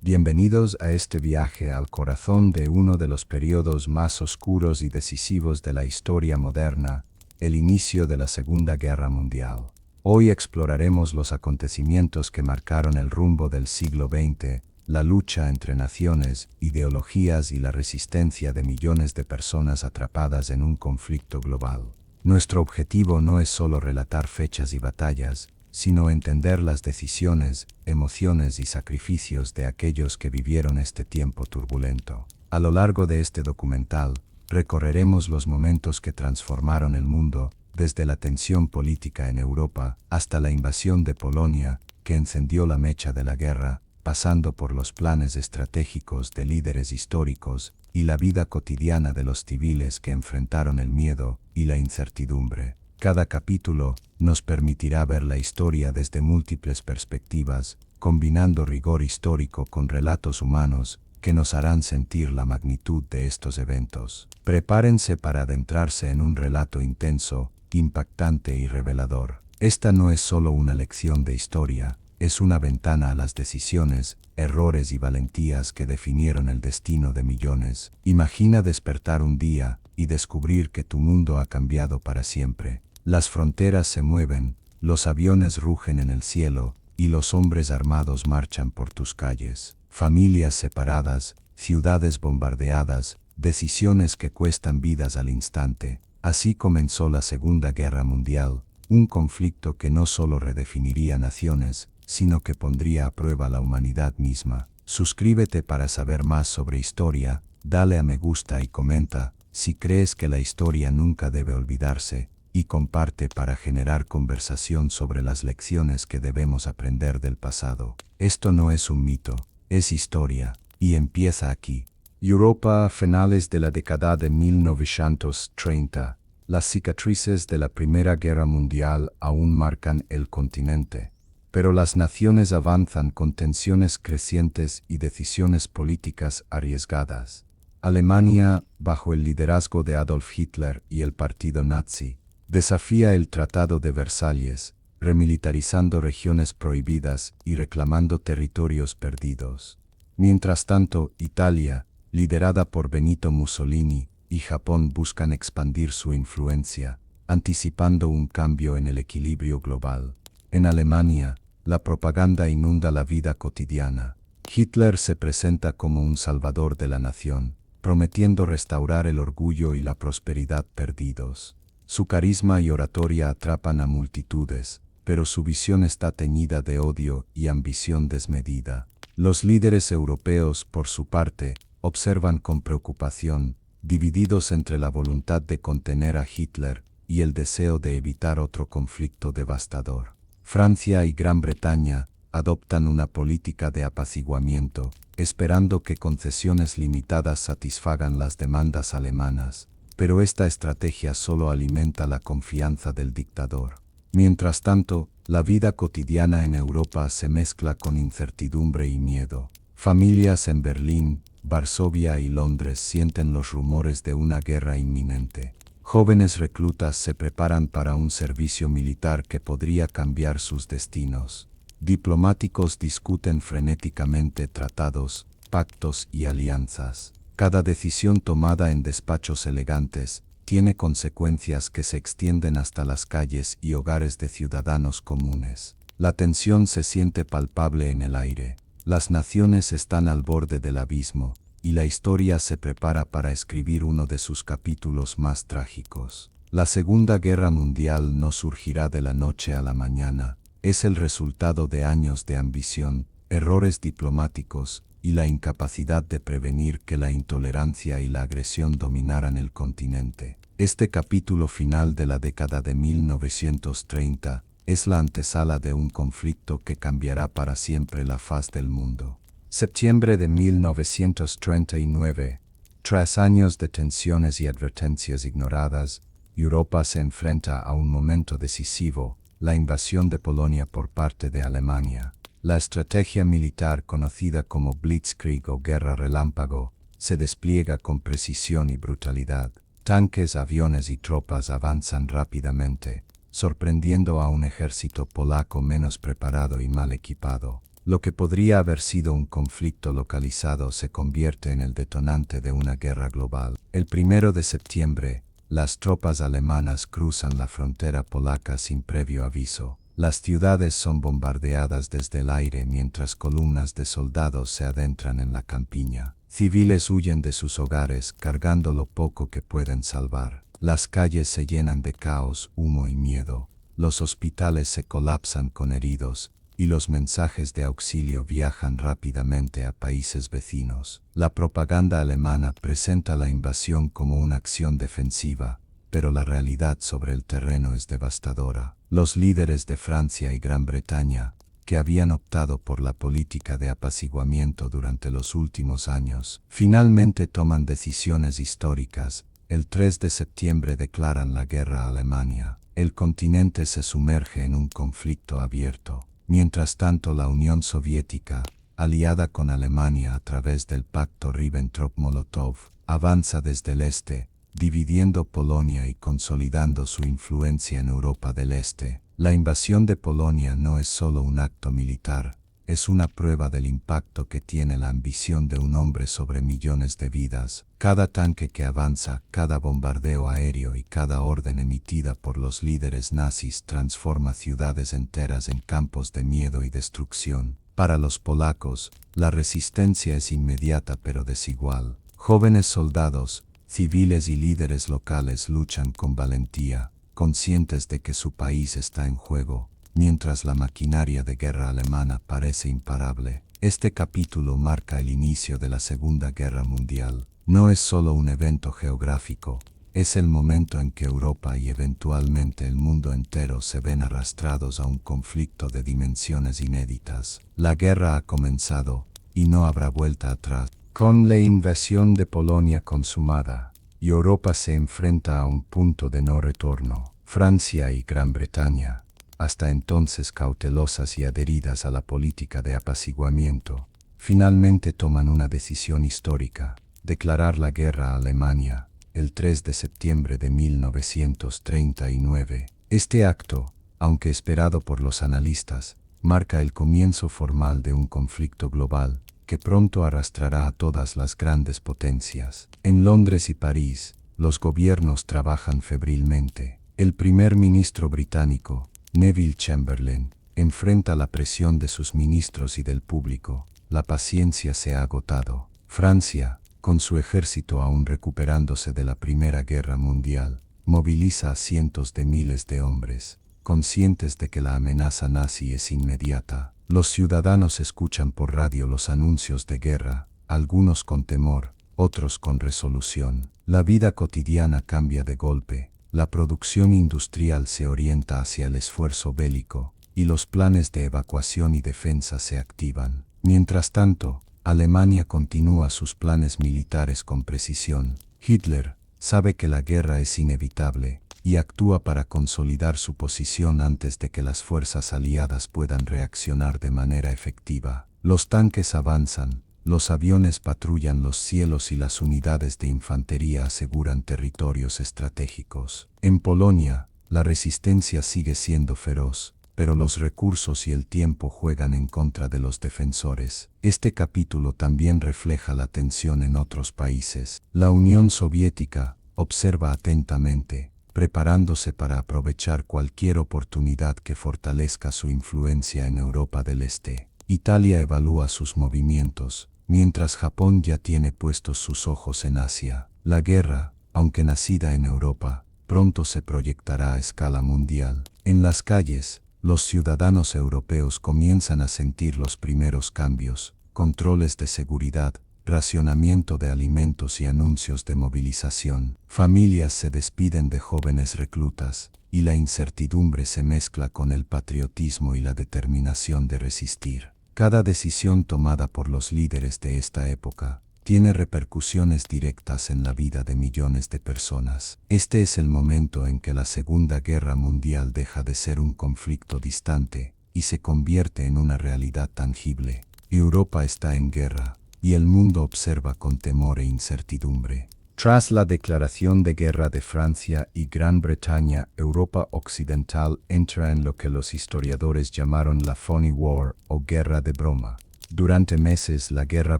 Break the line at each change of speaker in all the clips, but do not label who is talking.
Bienvenidos a este viaje al corazón de uno de los periodos más oscuros y decisivos de la historia moderna, el inicio de la Segunda Guerra Mundial. Hoy exploraremos los acontecimientos que marcaron el rumbo del siglo XX, la lucha entre naciones, ideologías y la resistencia de millones de personas atrapadas en un conflicto global. Nuestro objetivo no es solo relatar fechas y batallas, sino entender las decisiones, emociones y sacrificios de aquellos que vivieron este tiempo turbulento. A lo largo de este documental, recorreremos los momentos que transformaron el mundo, desde la tensión política en Europa hasta la invasión de Polonia, que encendió la mecha de la guerra, pasando por los planes estratégicos de líderes históricos y la vida cotidiana de los civiles que enfrentaron el miedo y la incertidumbre. Cada capítulo nos permitirá ver la historia desde múltiples perspectivas, combinando rigor histórico con relatos humanos que nos harán sentir la magnitud de estos eventos. Prepárense para adentrarse en un relato intenso, impactante y revelador. Esta no es solo una lección de historia, es una ventana a las decisiones, errores y valentías que definieron el destino de millones. Imagina despertar un día y descubrir que tu mundo ha cambiado para siempre. Las fronteras se mueven, los aviones rugen en el cielo, y los hombres armados marchan por tus calles. Familias separadas, ciudades bombardeadas, decisiones que cuestan vidas al instante. Así comenzó la Segunda Guerra Mundial, un conflicto que no solo redefiniría naciones, sino que pondría a prueba la humanidad misma. Suscríbete para saber más sobre historia, dale a me gusta y comenta si crees que la historia nunca debe olvidarse, y comparte para generar conversación sobre las lecciones que debemos aprender del pasado. Esto no es un mito, es historia, y empieza aquí. Europa a finales de la década de 1930. Las cicatrices de la Primera Guerra Mundial aún marcan el continente, pero las naciones avanzan con tensiones crecientes y decisiones políticas arriesgadas. Alemania, bajo el liderazgo de Adolf Hitler y el partido nazi, desafía el Tratado de Versalles, remilitarizando regiones prohibidas y reclamando territorios perdidos. Mientras tanto, Italia, liderada por Benito Mussolini, y Japón buscan expandir su influencia, anticipando un cambio en el equilibrio global. En Alemania, la propaganda inunda la vida cotidiana. Hitler se presenta como un salvador de la nación, prometiendo restaurar el orgullo y la prosperidad perdidos. Su carisma y oratoria atrapan a multitudes, pero su visión está teñida de odio y ambición desmedida. Los líderes europeos, por su parte, observan con preocupación, divididos entre la voluntad de contener a Hitler y el deseo de evitar otro conflicto devastador. Francia y Gran Bretaña adoptan una política de apaciguamiento, esperando que concesiones limitadas satisfagan las demandas alemanas, pero esta estrategia solo alimenta la confianza del dictador. Mientras tanto, la vida cotidiana en Europa se mezcla con incertidumbre y miedo. Familias en Berlín, Varsovia y Londres sienten los rumores de una guerra inminente. Jóvenes reclutas se preparan para un servicio militar que podría cambiar sus destinos. Diplomáticos discuten frenéticamente tratados, pactos y alianzas. Cada decisión tomada en despachos elegantes tiene consecuencias que se extienden hasta las calles y hogares de ciudadanos comunes. La tensión se siente palpable en el aire. Las naciones están al borde del abismo, y la historia se prepara para escribir uno de sus capítulos más trágicos. La Segunda Guerra Mundial no surgirá de la noche a la mañana, es el resultado de años de ambición, errores diplomáticos, y la incapacidad de prevenir que la intolerancia y la agresión dominaran el continente. Este capítulo final de la década de 1930 es la antesala de un conflicto que cambiará para siempre la faz del mundo. Septiembre de 1939. Tras años de tensiones y advertencias ignoradas, Europa se enfrenta a un momento decisivo, la invasión de Polonia por parte de Alemania. La estrategia militar conocida como Blitzkrieg o Guerra Relámpago se despliega con precisión y brutalidad. Tanques, aviones y tropas avanzan rápidamente, sorprendiendo a un ejército polaco menos preparado y mal equipado. Lo que podría haber sido un conflicto localizado se convierte en el detonante de una guerra global. El 1 de septiembre, las tropas alemanas cruzan la frontera polaca sin previo aviso. Las ciudades son bombardeadas desde el aire mientras columnas de soldados se adentran en la campiña. Civiles huyen de sus hogares cargando lo poco que pueden salvar. Las calles se llenan de caos, humo y miedo. Los hospitales se colapsan con heridos y los mensajes de auxilio viajan rápidamente a países vecinos. La propaganda alemana presenta la invasión como una acción defensiva, pero la realidad sobre el terreno es devastadora. Los líderes de Francia y Gran Bretaña, que habían optado por la política de apaciguamiento durante los últimos años, finalmente toman decisiones históricas. El 3 de septiembre declaran la guerra a Alemania. El continente se sumerge en un conflicto abierto. Mientras tanto, la Unión Soviética, aliada con Alemania a través del pacto Ribbentrop-Molotov, avanza desde el este, dividiendo Polonia y consolidando su influencia en Europa del Este. La invasión de Polonia no es solo un acto militar, es una prueba del impacto que tiene la ambición de un hombre sobre millones de vidas. Cada tanque que avanza, cada bombardeo aéreo y cada orden emitida por los líderes nazis transforma ciudades enteras en campos de miedo y destrucción. Para los polacos, la resistencia es inmediata pero desigual. Jóvenes soldados, civiles y líderes locales luchan con valentía, conscientes de que su país está en juego, mientras la maquinaria de guerra alemana parece imparable. Este capítulo marca el inicio de la Segunda Guerra Mundial. No es solo un evento geográfico, es el momento en que Europa y eventualmente el mundo entero se ven arrastrados a un conflicto de dimensiones inéditas. La guerra ha comenzado, y no habrá vuelta atrás. Con la invasión de Polonia consumada, Europa se enfrenta a un punto de no retorno. Francia y Gran Bretaña, hasta entonces cautelosas y adheridas a la política de apaciguamiento, finalmente toman una decisión histórica: declarar la guerra a Alemania, el 3 de septiembre de 1939. Este acto, aunque esperado por los analistas, marca el comienzo formal de un conflicto global que pronto arrastrará a todas las grandes potencias. En Londres y París, los gobiernos trabajan febrilmente. El primer ministro británico, Neville Chamberlain, enfrenta la presión de sus ministros y del público. La paciencia se ha agotado. Francia, con su ejército aún recuperándose de la Primera Guerra Mundial, moviliza a cientos de miles de hombres, conscientes de que la amenaza nazi es inmediata. Los ciudadanos escuchan por radio los anuncios de guerra, algunos con temor, otros con resolución. La vida cotidiana cambia de golpe. La producción industrial se orienta hacia el esfuerzo bélico, y los planes de evacuación y defensa se activan. Mientras tanto, Alemania continúa sus planes militares con precisión. Hitler sabe que la guerra es inevitable, y actúa para consolidar su posición antes de que las fuerzas aliadas puedan reaccionar de manera efectiva. Los tanques avanzan, los aviones patrullan los cielos y las unidades de infantería aseguran territorios estratégicos. En Polonia, la resistencia sigue siendo feroz, pero los recursos y el tiempo juegan en contra de los defensores. Este capítulo también refleja la tensión en otros países. La Unión Soviética observa atentamente, preparándose para aprovechar cualquier oportunidad que fortalezca su influencia en Europa del Este. Italia evalúa sus movimientos, mientras Japón ya tiene puestos sus ojos en Asia. La guerra, aunque nacida en Europa, pronto se proyectará a escala mundial. En las calles, los ciudadanos europeos comienzan a sentir los primeros cambios: controles de seguridad, racionamiento de alimentos y anuncios de movilización. Familias se despiden de jóvenes reclutas, y la incertidumbre se mezcla con el patriotismo y la determinación de resistir. Cada decisión tomada por los líderes de esta época tiene repercusiones directas en la vida de millones de personas. Este es el momento en que la Segunda Guerra Mundial deja de ser un conflicto distante y se convierte en una realidad tangible. Europa está en guerra, y el mundo observa con temor e incertidumbre. Tras la declaración de guerra de Francia y Gran Bretaña, Europa Occidental entra en lo que los historiadores llamaron la Phony War o guerra de broma. Durante meses la guerra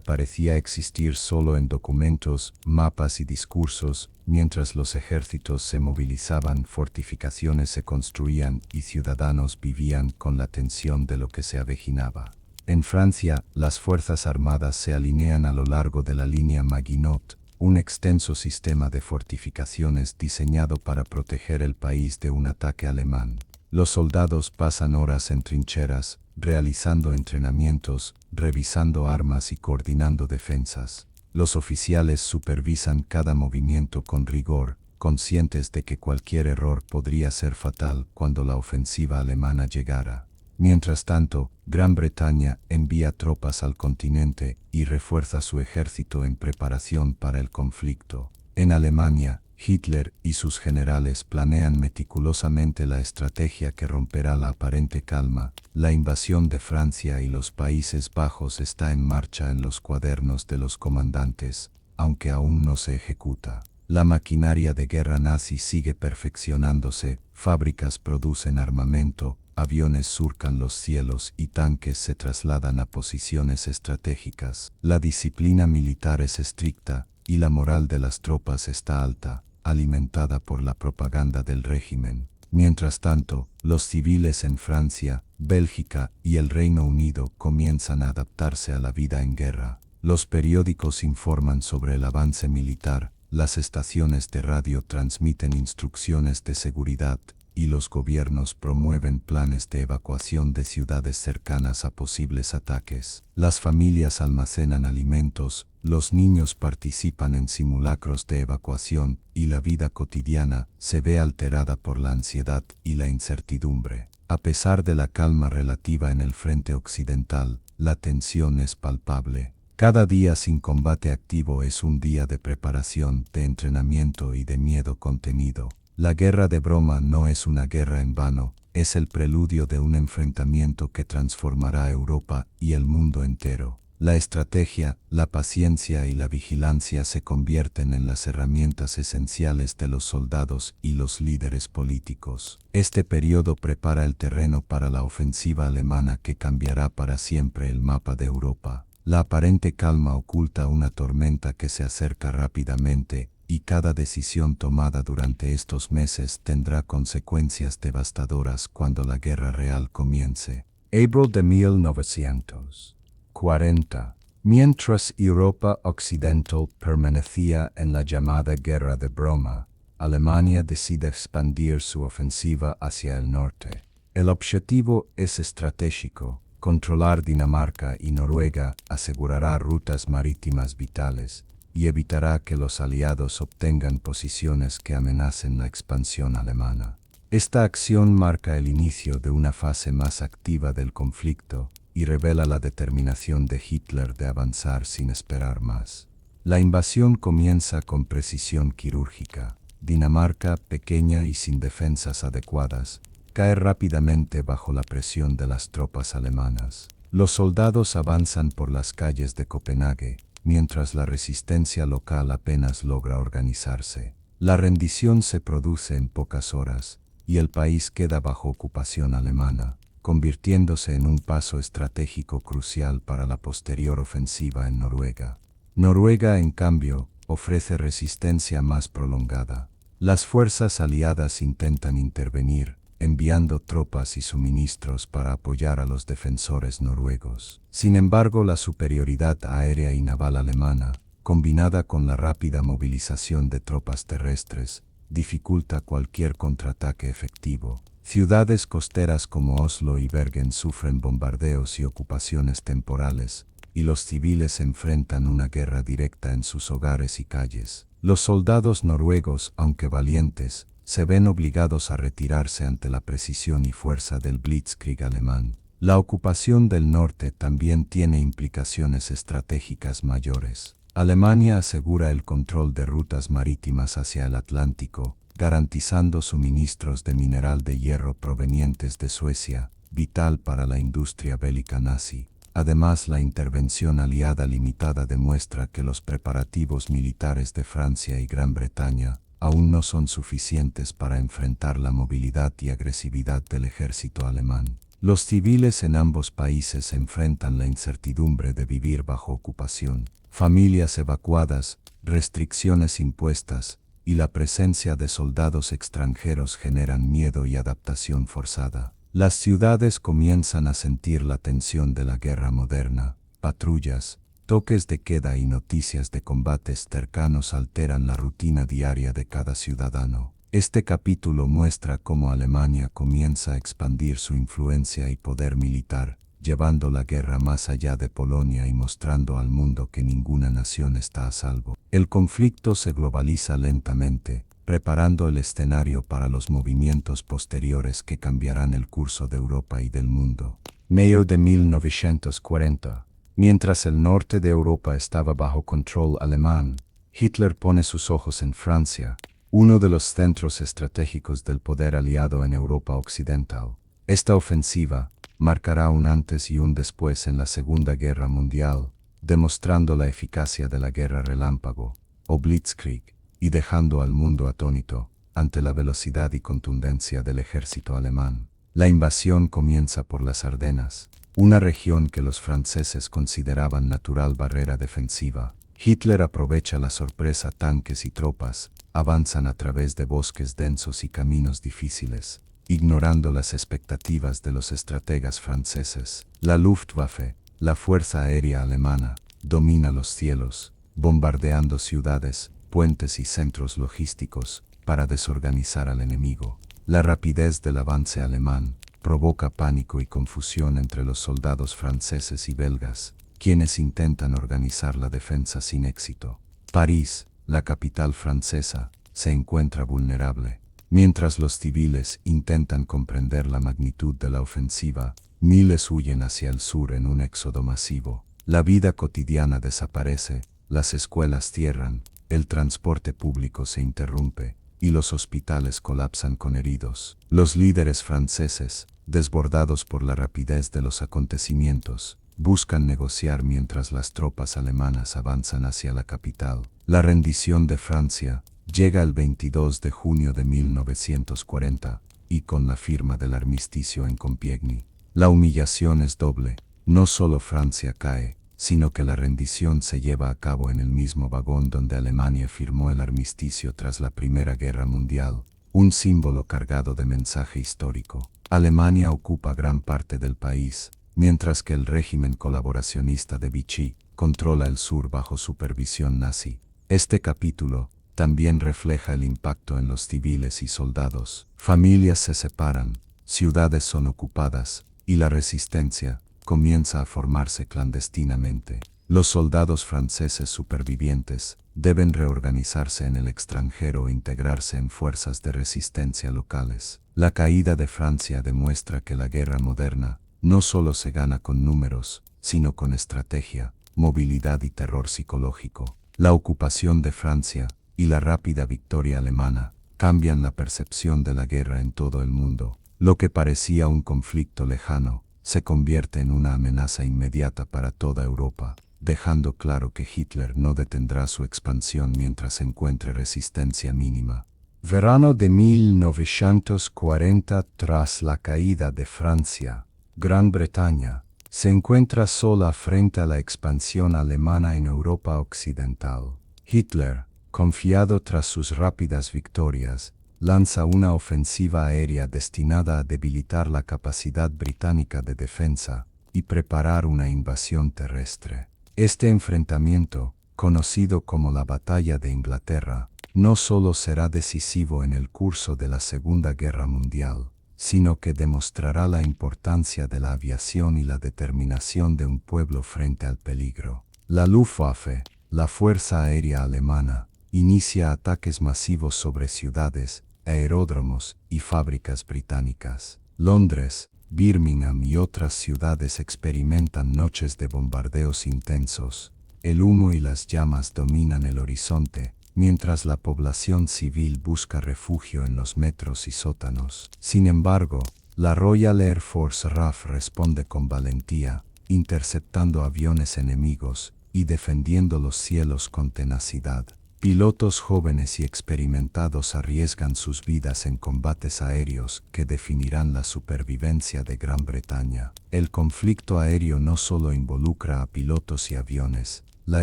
parecía existir solo en documentos, mapas y discursos, mientras los ejércitos se movilizaban, fortificaciones se construían y ciudadanos vivían con la tensión de lo que se avecinaba. En Francia, las fuerzas armadas se alinean a lo largo de la línea Maginot, un extenso sistema de fortificaciones diseñado para proteger el país de un ataque alemán. Los soldados pasan horas en trincheras, realizando entrenamientos, revisando armas y coordinando defensas. Los oficiales supervisan cada movimiento con rigor, conscientes de que cualquier error podría ser fatal cuando la ofensiva alemana llegara. Mientras tanto, Gran Bretaña envía tropas al continente y refuerza su ejército en preparación para el conflicto. En Alemania, Hitler y sus generales planean meticulosamente la estrategia que romperá la aparente calma. La invasión de Francia y los Países Bajos está en marcha en los cuadernos de los comandantes, aunque aún no se ejecuta. La maquinaria de guerra nazi sigue perfeccionándose, fábricas producen armamento, aviones surcan los cielos y tanques se trasladan a posiciones estratégicas. La disciplina militar es estricta y la moral de las tropas está alta, alimentada por la propaganda del régimen. Mientras tanto, los civiles en Francia, Bélgica y el Reino Unido comienzan a adaptarse a la vida en guerra. Los periódicos informan sobre el avance militar, las estaciones de radio transmiten instrucciones de seguridad, y los gobiernos promueven planes de evacuación de ciudades cercanas a posibles ataques. Las familias almacenan alimentos, los niños participan en simulacros de evacuación y la vida cotidiana se ve alterada por la ansiedad y la incertidumbre. A pesar de la calma relativa en el frente occidental, la tensión es palpable. Cada día sin combate activo es un día de preparación, de entrenamiento y de miedo contenido. La guerra de broma no es una guerra en vano, es el preludio de un enfrentamiento que transformará Europa y el mundo entero. La estrategia, la paciencia y la vigilancia se convierten en las herramientas esenciales de los soldados y los líderes políticos. Este periodo prepara el terreno para la ofensiva alemana que cambiará para siempre el mapa de Europa. La aparente calma oculta una tormenta que se acerca rápidamente, y cada decisión tomada durante estos meses tendrá consecuencias devastadoras cuando la guerra real comience. Abril de 1940. Mientras Europa Occidental permanecía en la llamada Guerra de Broma, Alemania decide expandir su ofensiva hacia el norte. El objetivo es estratégico. Controlar Dinamarca y Noruega asegurará rutas marítimas vitales y evitará que los aliados obtengan posiciones que amenacen la expansión alemana. Esta acción marca el inicio de una fase más activa del conflicto y revela la determinación de Hitler de avanzar sin esperar más. La invasión comienza con precisión quirúrgica. Dinamarca, pequeña y sin defensas adecuadas, cae rápidamente bajo la presión de las tropas alemanas. Los soldados avanzan por las calles de Copenhague, mientras la resistencia local apenas logra organizarse. La rendición se produce en pocas horas, y el país queda bajo ocupación alemana, convirtiéndose en un paso estratégico crucial para la posterior ofensiva en Noruega. Noruega, en cambio, ofrece resistencia más prolongada. Las fuerzas aliadas intentan intervenir, enviando tropas y suministros para apoyar a los defensores noruegos. Sin embargo, la superioridad aérea y naval alemana, combinada con la rápida movilización de tropas terrestres, dificulta cualquier contraataque efectivo. Ciudades costeras como Oslo y Bergen sufren bombardeos y ocupaciones temporales, y los civiles enfrentan una guerra directa en sus hogares y calles. Los soldados noruegos, aunque valientes, se ven obligados a retirarse ante la precisión y fuerza del Blitzkrieg alemán. La ocupación del norte también tiene implicaciones estratégicas mayores. Alemania asegura el control de rutas marítimas hacia el Atlántico, garantizando suministros de mineral de hierro provenientes de Suecia, vital para la industria bélica nazi. Además, la intervención aliada limitada demuestra que los preparativos militares de Francia y Gran Bretaña aún no son suficientes para enfrentar la movilidad y agresividad del ejército alemán. Los civiles en ambos países enfrentan la incertidumbre de vivir bajo ocupación, familias evacuadas, restricciones impuestas, y la presencia de soldados extranjeros generan miedo y adaptación forzada. Las ciudades comienzan a sentir la tensión de la guerra moderna. Patrullas, toques de queda y noticias de combates cercanos alteran la rutina diaria de cada ciudadano. Este capítulo muestra cómo Alemania comienza a expandir su influencia y poder militar, llevando la guerra más allá de Polonia y mostrando al mundo que ninguna nación está a salvo. El conflicto se globaliza lentamente, preparando el escenario para los movimientos posteriores que cambiarán el curso de Europa y del mundo. Mayo de 1940. Mientras el norte de Europa estaba bajo control alemán, Hitler pone sus ojos en Francia, uno de los centros estratégicos del poder aliado en Europa occidental. Esta ofensiva marcará un antes y un después en la Segunda Guerra Mundial, demostrando la eficacia de la guerra relámpago, o Blitzkrieg, y dejando al mundo atónito ante la velocidad y contundencia del ejército alemán. La invasión comienza por las Ardenas, una región que los franceses consideraban natural barrera defensiva. Hitler aprovecha la sorpresa, tanques y tropas avanzan a través de bosques densos y caminos difíciles, ignorando las expectativas de los estrategas franceses. La Luftwaffe, la Fuerza Aérea Alemana, domina los cielos, bombardeando ciudades, puentes y centros logísticos para desorganizar al enemigo. La rapidez del avance alemán provoca pánico y confusión entre los soldados franceses y belgas, quienes intentan organizar la defensa sin éxito. París, la capital francesa, se encuentra vulnerable. Mientras los civiles intentan comprender la magnitud de la ofensiva, miles huyen hacia el sur en un éxodo masivo. La vida cotidiana desaparece, las escuelas cierran, el transporte público se interrumpe, y los hospitales colapsan con heridos. Los líderes franceses, desbordados por la rapidez de los acontecimientos, buscan negociar mientras las tropas alemanas avanzan hacia la capital. La rendición de Francia llega el 22 de junio de 1940, y con la firma del armisticio en Compiègne. La humillación es doble. No solo Francia cae, sino que la rendición se lleva a cabo en el mismo vagón donde Alemania firmó el armisticio tras la Primera Guerra Mundial, un símbolo cargado de mensaje histórico. Alemania ocupa gran parte del país, mientras que el régimen colaboracionista de Vichy controla el sur bajo supervisión nazi. Este capítulo también refleja el impacto en los civiles y soldados. Familias se separan, ciudades son ocupadas, y la resistencia comienza a formarse clandestinamente. Los soldados franceses supervivientes deben reorganizarse en el extranjero e integrarse en fuerzas de resistencia locales. La caída de Francia demuestra que la guerra moderna no solo se gana con números, sino con estrategia, movilidad y terror psicológico. La ocupación de Francia y la rápida victoria alemana cambian la percepción de la guerra en todo el mundo. Lo que parecía un conflicto lejano se convierte en una amenaza inmediata para toda Europa, dejando claro que Hitler no detendrá su expansión mientras encuentre resistencia mínima. Verano de 1940. Tras la caída de Francia, Gran Bretaña se encuentra sola frente a la expansión alemana en Europa occidental. Hitler, confiado tras sus rápidas victorias, lanza una ofensiva aérea destinada a debilitar la capacidad británica de defensa y preparar una invasión terrestre. Este enfrentamiento, conocido como la Batalla de Inglaterra, no solo será decisivo en el curso de la Segunda Guerra Mundial, sino que demostrará la importancia de la aviación y la determinación de un pueblo frente al peligro. La Luftwaffe, la Fuerza Aérea Alemana, inicia ataques masivos sobre ciudades, aeródromos y fábricas británicas. Londres, Birmingham y otras ciudades experimentan noches de bombardeos intensos. El humo y las llamas dominan el horizonte, mientras la población civil busca refugio en los metros y sótanos. Sin embargo, la Royal Air Force RAF responde con valentía, interceptando aviones enemigos y defendiendo los cielos con tenacidad. Pilotos jóvenes y experimentados arriesgan sus vidas en combates aéreos que definirán la supervivencia de Gran Bretaña. El conflicto aéreo no solo involucra a pilotos y aviones. La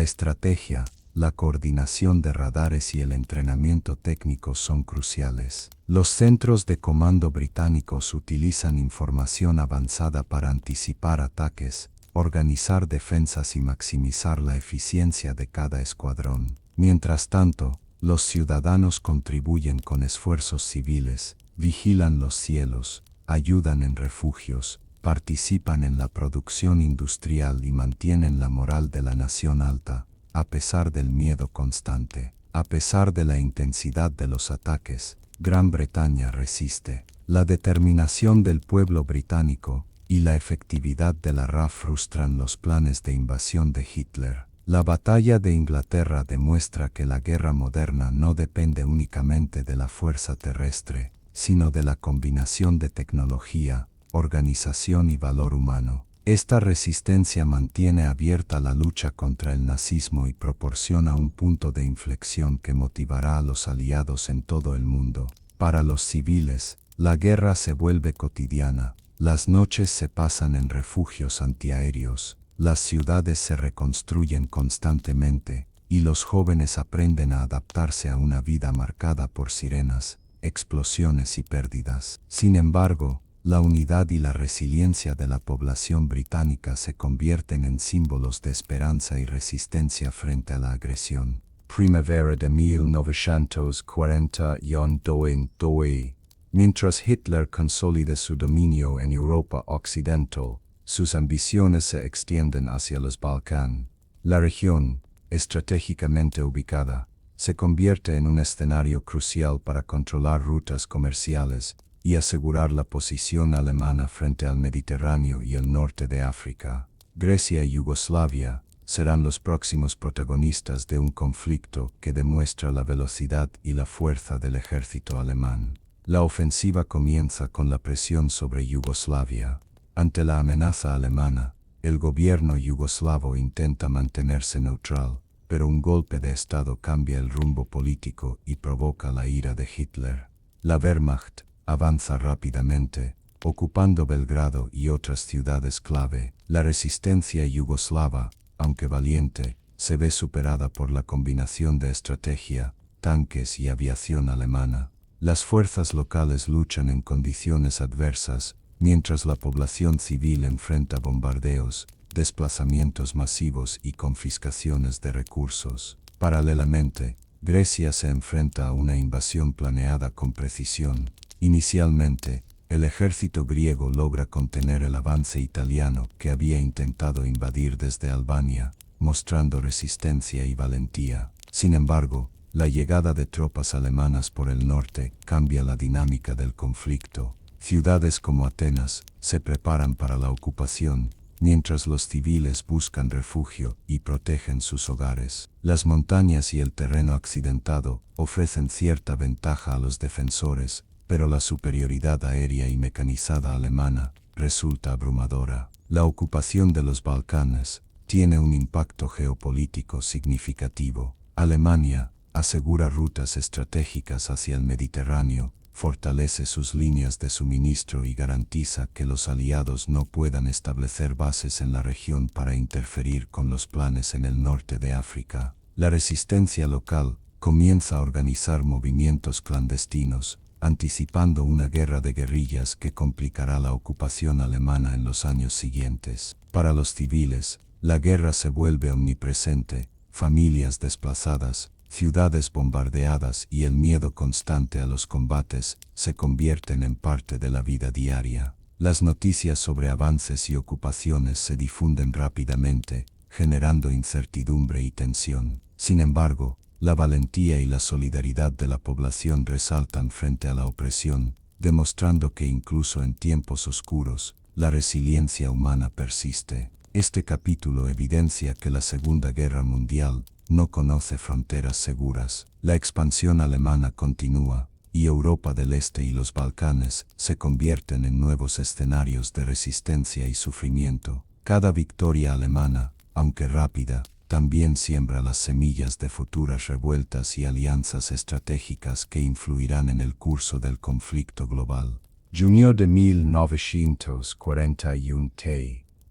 estrategia, la coordinación de radares y el entrenamiento técnico son cruciales. Los centros de comando británicos utilizan información avanzada para anticipar ataques, organizar defensas y maximizar la eficiencia de cada escuadrón. Mientras tanto, los ciudadanos contribuyen con esfuerzos civiles, vigilan los cielos, ayudan en refugios, participan en la producción industrial y mantienen la moral de la nación alta, a pesar del miedo constante. A pesar de la intensidad de los ataques, Gran Bretaña resiste. La determinación del pueblo británico y la efectividad de la RAF frustran los planes de invasión de Hitler. La batalla de Inglaterra demuestra que la guerra moderna no depende únicamente de la fuerza terrestre, sino de la combinación de tecnología, organización y valor humano. Esta resistencia mantiene abierta la lucha contra el nazismo y proporciona un punto de inflexión que motivará a los aliados en todo el mundo. Para los civiles, la guerra se vuelve cotidiana. Las noches se pasan en refugios antiaéreos, las ciudades se reconstruyen constantemente, y los jóvenes aprenden a adaptarse a una vida marcada por sirenas, explosiones y pérdidas. Sin embargo, la unidad y la resiliencia de la población británica se convierten en símbolos de esperanza y resistencia frente a la agresión. Primavera de 1942. Mientras Hitler consolida su dominio en Europa Occidental, sus ambiciones se extienden hacia los Balcán. La región, estratégicamente ubicada, se convierte en un escenario crucial para controlar rutas comerciales y asegurar la posición alemana frente al Mediterráneo y el norte de África. Grecia y Yugoslavia serán los próximos protagonistas de un conflicto que demuestra la velocidad y la fuerza del ejército alemán. La ofensiva comienza con la presión sobre Yugoslavia. Ante la amenaza alemana, el gobierno yugoslavo intenta mantenerse neutral, pero un golpe de Estado cambia el rumbo político y provoca la ira de Hitler. La Wehrmacht avanza rápidamente, ocupando Belgrado y otras ciudades clave. La resistencia yugoslava, aunque valiente, se ve superada por la combinación de estrategia, tanques y aviación alemana. Las fuerzas locales luchan en condiciones adversas, mientras la población civil enfrenta bombardeos, desplazamientos masivos y confiscaciones de recursos. Paralelamente, Grecia se enfrenta a una invasión planeada con precisión. Inicialmente, el ejército griego logra contener el avance italiano que había intentado invadir desde Albania, mostrando resistencia y valentía. Sin embargo, la llegada de tropas alemanas por el norte cambia la dinámica del conflicto. Ciudades como Atenas se preparan para la ocupación, mientras los civiles buscan refugio y protegen sus hogares. Las montañas y el terreno accidentado ofrecen cierta ventaja a los defensores, pero la superioridad aérea y mecanizada alemana resulta abrumadora. La ocupación de los Balcanes tiene un impacto geopolítico significativo. Alemania asegura rutas estratégicas hacia el Mediterráneo, fortalece sus líneas de suministro y garantiza que los aliados no puedan establecer bases en la región para interferir con los planes en el norte de África. La resistencia local comienza a organizar movimientos clandestinos, anticipando una guerra de guerrillas que complicará la ocupación alemana en los años siguientes. Para los civiles, la guerra se vuelve omnipresente, familias desplazadas, ciudades bombardeadas y el miedo constante a los combates se convierten en parte de la vida diaria. Las noticias sobre avances y ocupaciones se difunden rápidamente, generando incertidumbre y tensión. Sin embargo, la valentía y la solidaridad de la población resaltan frente a la opresión, demostrando que incluso en tiempos oscuros, la resiliencia humana persiste. Este capítulo evidencia que la Segunda Guerra Mundial no conoce fronteras seguras. La expansión alemana continúa, y Europa del Este y los Balcanes se convierten en nuevos escenarios de resistencia y sufrimiento. Cada victoria alemana, aunque rápida, también siembra las semillas de futuras revueltas y alianzas estratégicas que influirán en el curso del conflicto global. Junio de 1941,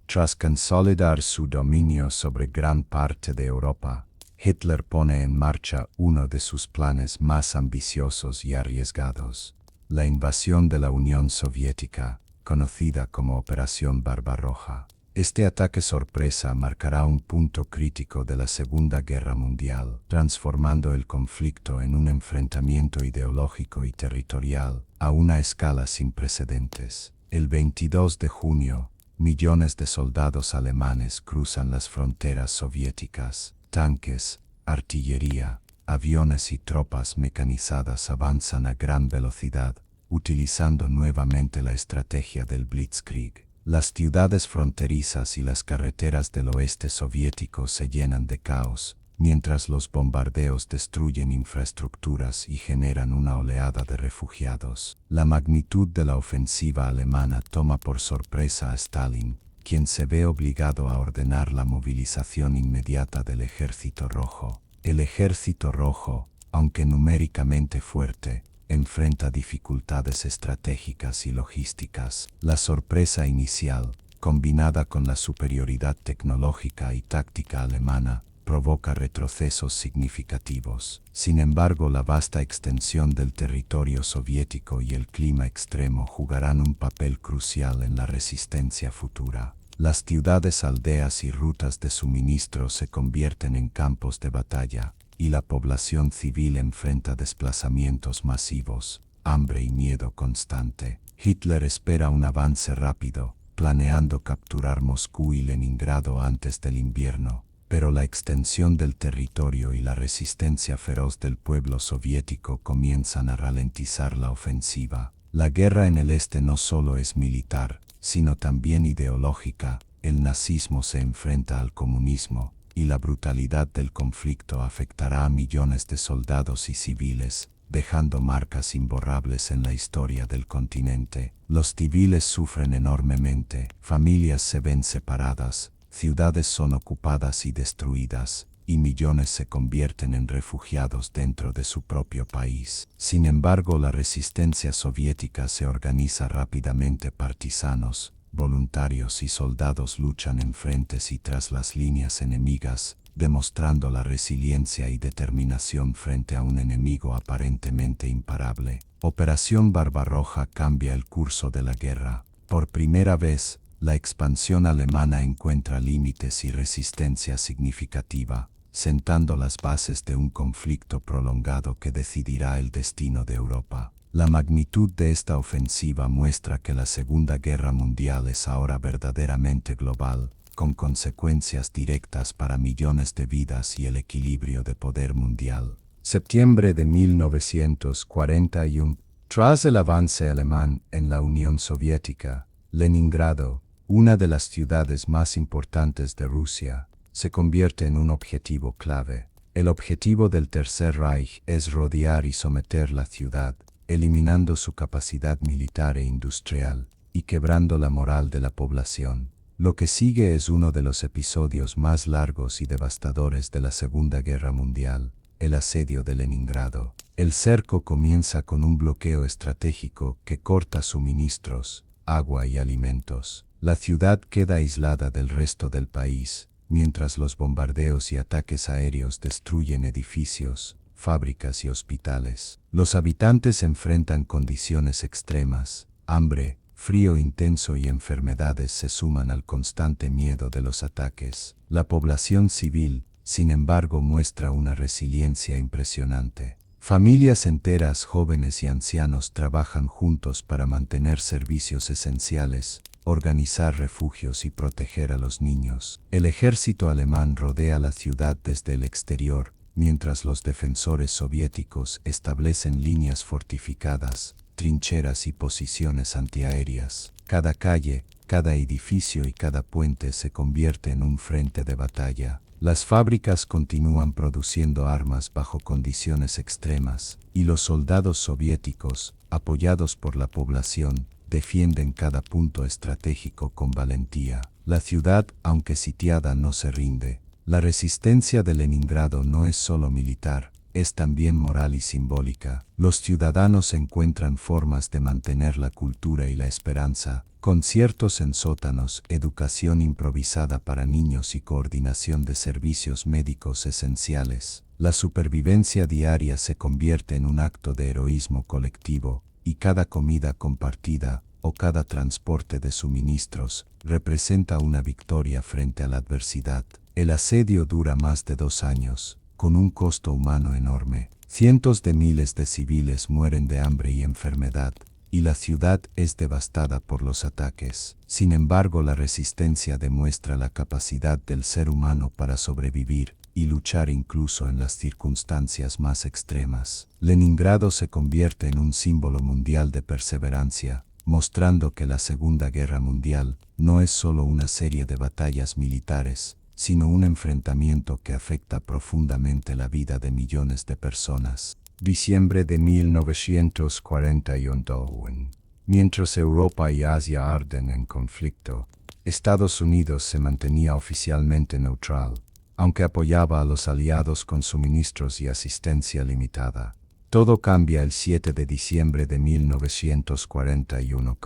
tras consolidar su dominio sobre gran parte de Europa, Hitler pone en marcha uno de sus planes más ambiciosos y arriesgados, la invasión de la Unión Soviética, conocida como Operación Barbarroja. Este ataque sorpresa marcará un punto crítico de la Segunda Guerra Mundial, transformando el conflicto en un enfrentamiento ideológico y territorial a una escala sin precedentes. El 22 de junio, millones de soldados alemanes cruzan las fronteras soviéticas. Tanques, artillería, aviones y tropas mecanizadas avanzan a gran velocidad, utilizando nuevamente la estrategia del Blitzkrieg. Las ciudades fronterizas y las carreteras del oeste soviético se llenan de caos, mientras los bombardeos destruyen infraestructuras y generan una oleada de refugiados. La magnitud de la ofensiva alemana toma por sorpresa a Stalin, quien se ve obligado a ordenar la movilización inmediata del Ejército Rojo. El Ejército Rojo, aunque numéricamente fuerte, enfrenta dificultades estratégicas y logísticas. La sorpresa inicial, combinada con la superioridad tecnológica y táctica alemana, provoca retrocesos significativos. Sin embargo, la vasta extensión del territorio soviético y el clima extremo jugarán un papel crucial en la resistencia futura. Las ciudades, aldeas y rutas de suministro se convierten en campos de batalla, y la población civil enfrenta desplazamientos masivos, hambre y miedo constante. Hitler espera un avance rápido, planeando capturar Moscú y Leningrado antes del invierno, pero la extensión del territorio y la resistencia feroz del pueblo soviético comienzan a ralentizar la ofensiva. La guerra en el este no solo es militar, sino también ideológica. El nazismo se enfrenta al comunismo, y la brutalidad del conflicto afectará a millones de soldados y civiles, dejando marcas imborrables en la historia del continente. Los civiles sufren enormemente, familias se ven separadas, ciudades son ocupadas y destruidas, y millones se convierten en refugiados dentro de su propio país. Sin embargo, la resistencia soviética se organiza rápidamente. Partisanos, voluntarios y soldados luchan en frentes y tras las líneas enemigas, demostrando la resiliencia y determinación frente a un enemigo aparentemente imparable. Operación Barbarroja cambia el curso de la guerra. Por primera vez, la expansión alemana encuentra límites y resistencia significativa, sentando las bases de un conflicto prolongado que decidirá el destino de Europa. La magnitud de esta ofensiva muestra que la Segunda Guerra Mundial es ahora verdaderamente global, con consecuencias directas para millones de vidas y el equilibrio de poder mundial. Septiembre de 1941. Tras el avance alemán en la Unión Soviética, Leningrado, una de las ciudades más importantes de Rusia, se convierte en un objetivo clave. El objetivo del Tercer Reich es rodear y someter la ciudad, eliminando su capacidad militar e industrial, y quebrando la moral de la población. Lo que sigue es uno de los episodios más largos y devastadores de la Segunda Guerra Mundial, el asedio de Leningrado. El cerco comienza con un bloqueo estratégico que corta suministros, agua y alimentos. La ciudad queda aislada del resto del país, mientras los bombardeos y ataques aéreos destruyen edificios, fábricas y hospitales. Los habitantes enfrentan condiciones extremas, hambre, frío intenso y enfermedades se suman al constante miedo de los ataques. La población civil, sin embargo, muestra una resiliencia impresionante. Familias enteras, jóvenes y ancianos trabajan juntos para mantener servicios esenciales, organizar refugios y proteger a los niños. El ejército alemán rodea la ciudad desde el exterior, mientras los defensores soviéticos establecen líneas fortificadas, trincheras y posiciones antiaéreas. Cada calle, cada edificio y cada puente se convierte en un frente de batalla. Las fábricas continúan produciendo armas bajo condiciones extremas, y los soldados soviéticos, apoyados por la población, defienden cada punto estratégico con valentía. La ciudad, aunque sitiada, no se rinde. La resistencia de Leningrado no es solo militar, es también moral y simbólica. Los ciudadanos encuentran formas de mantener la cultura y la esperanza, conciertos en sótanos, educación improvisada para niños y coordinación de servicios médicos esenciales. La supervivencia diaria se convierte en un acto de heroísmo colectivo, y cada comida compartida, o cada transporte de suministros, representa una victoria frente a la adversidad. El asedio dura más de 2 años, con un costo humano enorme. Cientos de miles de civiles mueren de hambre y enfermedad, y la ciudad es devastada por los ataques. Sin embargo, la resistencia demuestra la capacidad del ser humano para sobrevivir y luchar incluso en las circunstancias más extremas. Leningrado se convierte en un símbolo mundial de perseverancia, mostrando que la Segunda Guerra Mundial no es solo una serie de batallas militares, sino un enfrentamiento que afecta profundamente la vida de millones de personas. Diciembre de 1941. Mientras Europa y Asia arden en conflicto, Estados Unidos se mantenía oficialmente neutral, aunque apoyaba a los aliados con suministros y asistencia limitada. Todo cambia el 7 de diciembre de 1941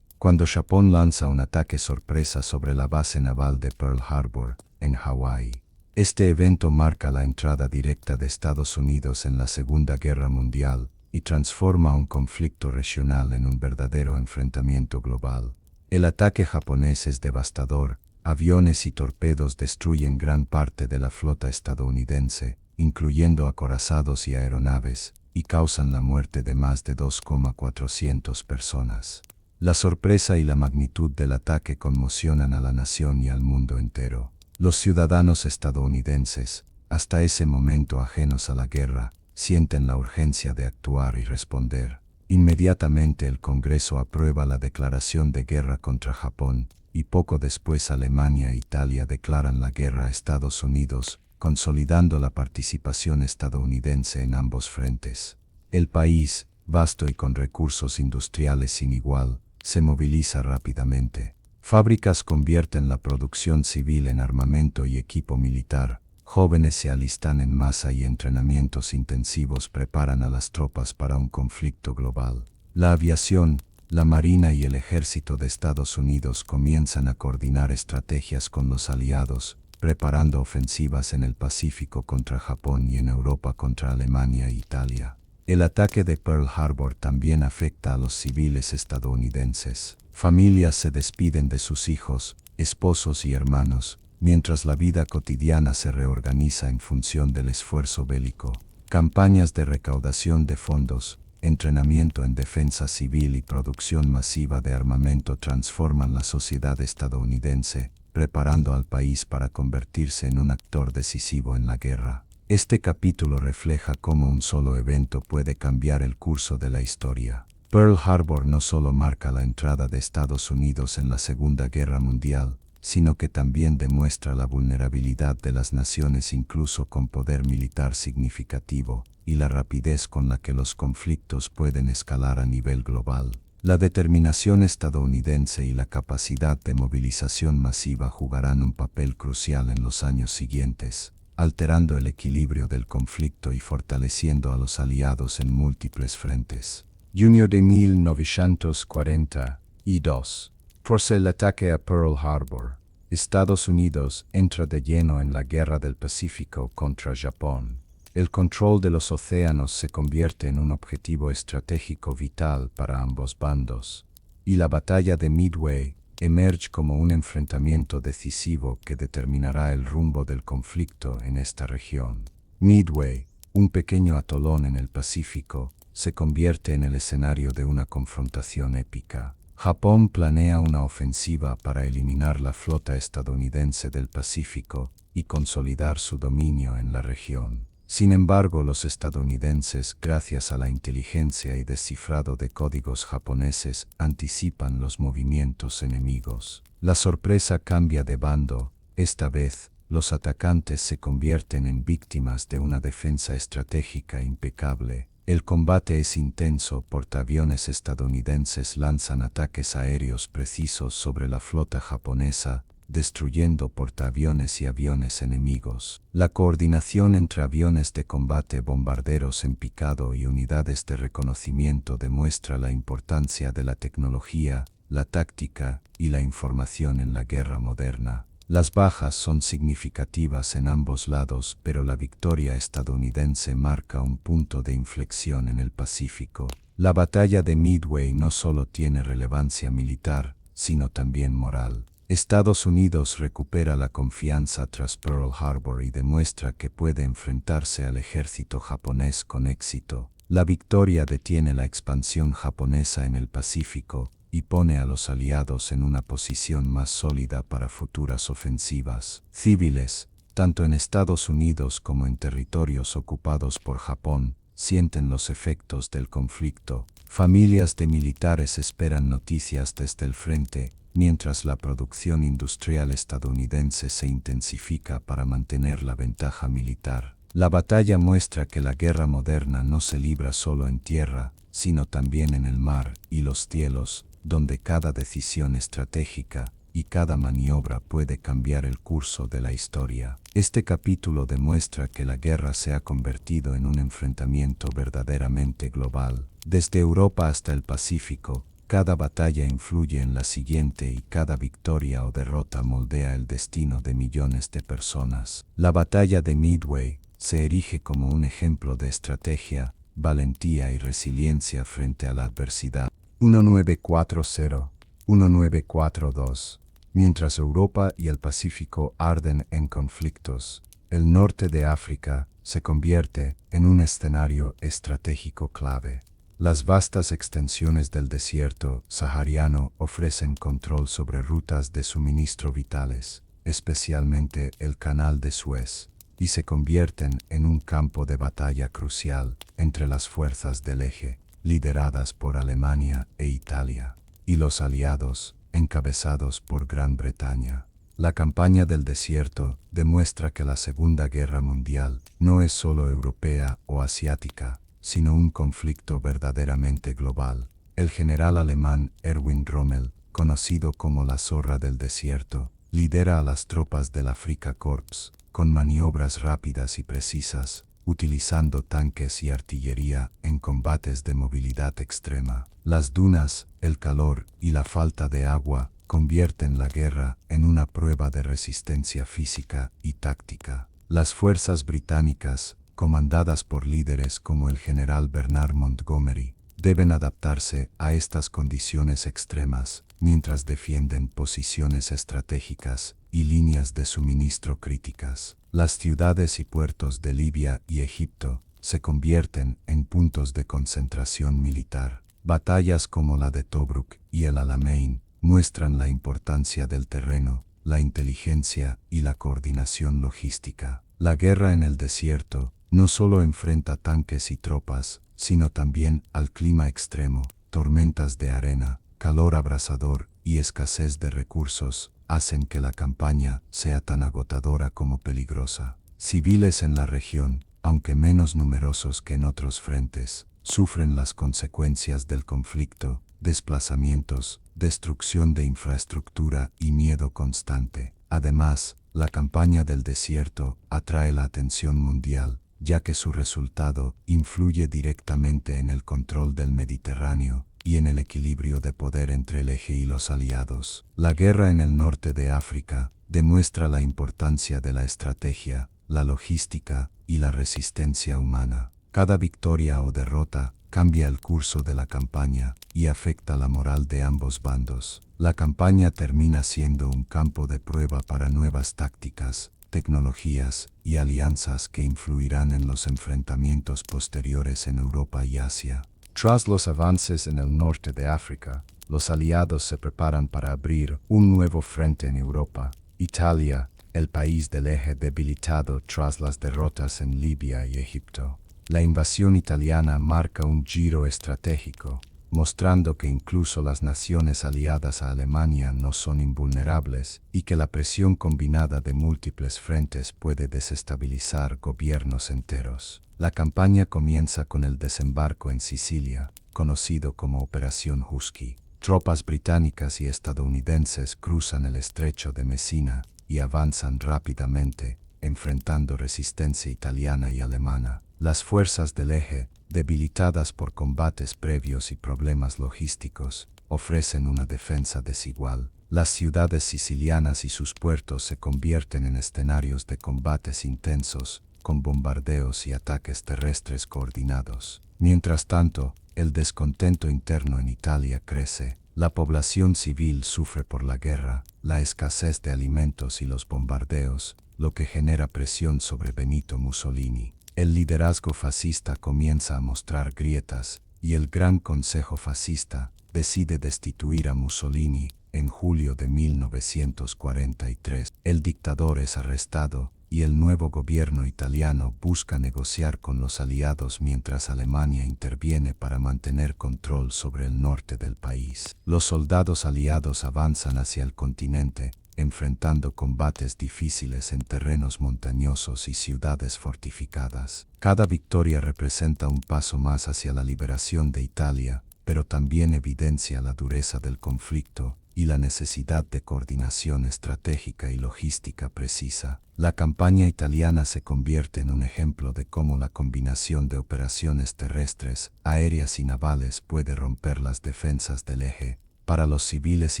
cuando Japón lanza un ataque sorpresa sobre la base naval de Pearl Harbor, en Hawái. Este evento marca la entrada directa de Estados Unidos en la Segunda Guerra Mundial y transforma un conflicto regional en un verdadero enfrentamiento global. El ataque japonés es devastador, aviones y torpedos destruyen gran parte de la flota estadounidense, incluyendo acorazados y aeronaves, y causan la muerte de más de 2,400 personas. La sorpresa y la magnitud del ataque conmocionan a la nación y al mundo entero. Los ciudadanos estadounidenses, hasta ese momento ajenos a la guerra, sienten la urgencia de actuar y responder. Inmediatamente el Congreso aprueba la declaración de guerra contra Japón, y poco después Alemania e Italia declaran la guerra a Estados Unidos, consolidando la participación estadounidense en ambos frentes. El país, vasto y con recursos industriales sin igual, se moviliza rápidamente. Fábricas convierten la producción civil en armamento y equipo militar. Jóvenes se alistan en masa y entrenamientos intensivos preparan a las tropas para un conflicto global. La aviación, la Marina y el Ejército de Estados Unidos comienzan a coordinar estrategias con los aliados, preparando ofensivas en el Pacífico contra Japón y en Europa contra Alemania e Italia. El ataque de Pearl Harbor también afecta a los civiles estadounidenses. Familias se despiden de sus hijos, esposos y hermanos, mientras la vida cotidiana se reorganiza en función del esfuerzo bélico. Campañas de recaudación de fondos, entrenamiento en defensa civil y producción masiva de armamento transforman la sociedad estadounidense, preparando al país para convertirse en un actor decisivo en la guerra. Este capítulo refleja cómo un solo evento puede cambiar el curso de la historia. Pearl Harbor no solo marca la entrada de Estados Unidos en la Segunda Guerra Mundial, sino que también demuestra la vulnerabilidad de las naciones incluso con poder militar significativo, y la rapidez con la que los conflictos pueden escalar a nivel global. La determinación estadounidense y la capacidad de movilización masiva jugarán un papel crucial en los años siguientes, alterando el equilibrio del conflicto y fortaleciendo a los aliados en múltiples frentes. Junio de 1942. Tras el ataque a Pearl Harbor, Estados Unidos entra de lleno en la Guerra del Pacífico contra Japón. El control de los océanos se convierte en un objetivo estratégico vital para ambos bandos, y la batalla de Midway emerge como un enfrentamiento decisivo que determinará el rumbo del conflicto en esta región. Midway, un pequeño atolón en el Pacífico, se convierte en el escenario de una confrontación épica. Japón planea una ofensiva para eliminar la flota estadounidense del Pacífico y consolidar su dominio en la región. Sin embargo, los estadounidenses, gracias a la inteligencia y descifrado de códigos japoneses, anticipan los movimientos enemigos. La sorpresa cambia de bando. Esta vez, los atacantes se convierten en víctimas de una defensa estratégica impecable, El combate es intenso, portaaviones estadounidenses lanzan ataques aéreos precisos sobre la flota japonesa, destruyendo portaaviones y aviones enemigos. La coordinación entre aviones de combate, bombarderos en picado y unidades de reconocimiento demuestra la importancia de la tecnología, la táctica y la información en la guerra moderna. Las bajas son significativas en ambos lados, pero la victoria estadounidense marca un punto de inflexión en el Pacífico. La batalla de Midway no solo tiene relevancia militar, sino también moral. Estados Unidos recupera la confianza tras Pearl Harbor y demuestra que puede enfrentarse al ejército japonés con éxito. La victoria detiene la expansión japonesa en el Pacífico y pone a los aliados en una posición más sólida para futuras ofensivas. Civiles, tanto en Estados Unidos como en territorios ocupados por Japón, sienten los efectos del conflicto. Familias de militares esperan noticias desde el frente, mientras la producción industrial estadounidense se intensifica para mantener la ventaja militar. La batalla muestra que la guerra moderna no se libra solo en tierra, sino también en el mar y los cielos, donde cada decisión estratégica y cada maniobra puede cambiar el curso de la historia. Este capítulo demuestra que la guerra se ha convertido en un enfrentamiento verdaderamente global. Desde Europa hasta el Pacífico, cada batalla influye en la siguiente y cada victoria o derrota moldea el destino de millones de personas. La batalla de Midway se erige como un ejemplo de estrategia, valentía y resiliencia frente a la adversidad. 1940-1942. Mientras Europa y el Pacífico arden en conflictos, el norte de África se convierte en un escenario estratégico clave. Las vastas extensiones del desierto sahariano ofrecen control sobre rutas de suministro vitales, especialmente el Canal de Suez, y se convierten en un campo de batalla crucial entre las fuerzas del eje, lideradas por Alemania e Italia, y los aliados, encabezados por Gran Bretaña. La campaña del desierto demuestra que la Segunda Guerra Mundial no es solo europea o asiática, sino un conflicto verdaderamente global. El general alemán Erwin Rommel, conocido como la Zorra del Desierto, lidera a las tropas del Afrika Korps, con maniobras rápidas y precisas, utilizando tanques y artillería en combates de movilidad extrema. Las dunas, el calor y la falta de agua convierten la guerra en una prueba de resistencia física y táctica. Las fuerzas británicas, comandadas por líderes como el general Bernard Montgomery, deben adaptarse a estas condiciones extremas mientras defienden posiciones estratégicas y líneas de suministro críticas. Las ciudades y puertos de Libia y Egipto se convierten en puntos de concentración militar. Batallas como la de Tobruk y el Alamein muestran la importancia del terreno, la inteligencia y la coordinación logística. La guerra en el desierto no solo enfrenta tanques y tropas, sino también al clima extremo. Tormentas de arena, calor abrasador y escasez de recursos hacen que la campaña sea tan agotadora como peligrosa. Civiles en la región, aunque menos numerosos que en otros frentes, sufren las consecuencias del conflicto, desplazamientos, destrucción de infraestructura y miedo constante. Además, la campaña del desierto atrae la atención mundial, ya que su resultado influye directamente en el control del Mediterráneo y en el equilibrio de poder entre el eje y los aliados. La guerra en el norte de África demuestra la importancia de la estrategia, la logística y la resistencia humana. Cada victoria o derrota cambia el curso de la campaña y afecta la moral de ambos bandos. La campaña termina siendo un campo de prueba para nuevas tácticas, tecnologías y alianzas que influirán en los enfrentamientos posteriores en Europa y Asia. Tras los avances en el norte de África, los aliados se preparan para abrir un nuevo frente en Europa. Italia, el país del eje debilitado tras las derrotas en Libia y Egipto. La invasión italiana marca un giro estratégico. mostrando que incluso las naciones aliadas a Alemania no son invulnerables y que la presión combinada de múltiples frentes puede desestabilizar gobiernos enteros. La campaña comienza con el desembarco en Sicilia, conocido como Operación Husky. Tropas británicas y estadounidenses cruzan el estrecho de Messina y avanzan rápidamente, enfrentando resistencia italiana y alemana. Las fuerzas del eje, debilitadas por combates previos y problemas logísticos, ofrecen una defensa desigual. Las ciudades sicilianas y sus puertos se convierten en escenarios de combates intensos, con bombardeos y ataques terrestres coordinados. Mientras tanto, el descontento interno en Italia crece. La población civil sufre por la guerra, la escasez de alimentos y los bombardeos, lo que genera presión sobre Benito Mussolini. El liderazgo fascista comienza a mostrar grietas, y el Gran Consejo Fascista decide destituir a Mussolini en julio de 1943. El dictador es arrestado, y el nuevo gobierno italiano busca negociar con los aliados mientras Alemania interviene para mantener control sobre el norte del país. Los soldados aliados avanzan hacia el continente, enfrentando combates difíciles en terrenos montañosos y ciudades fortificadas. Cada victoria representa un paso más hacia la liberación de Italia, pero también evidencia la dureza del conflicto y la necesidad de coordinación estratégica y logística precisa. La campaña italiana se convierte en un ejemplo de cómo la combinación de operaciones terrestres, aéreas y navales puede romper las defensas del eje. Para los civiles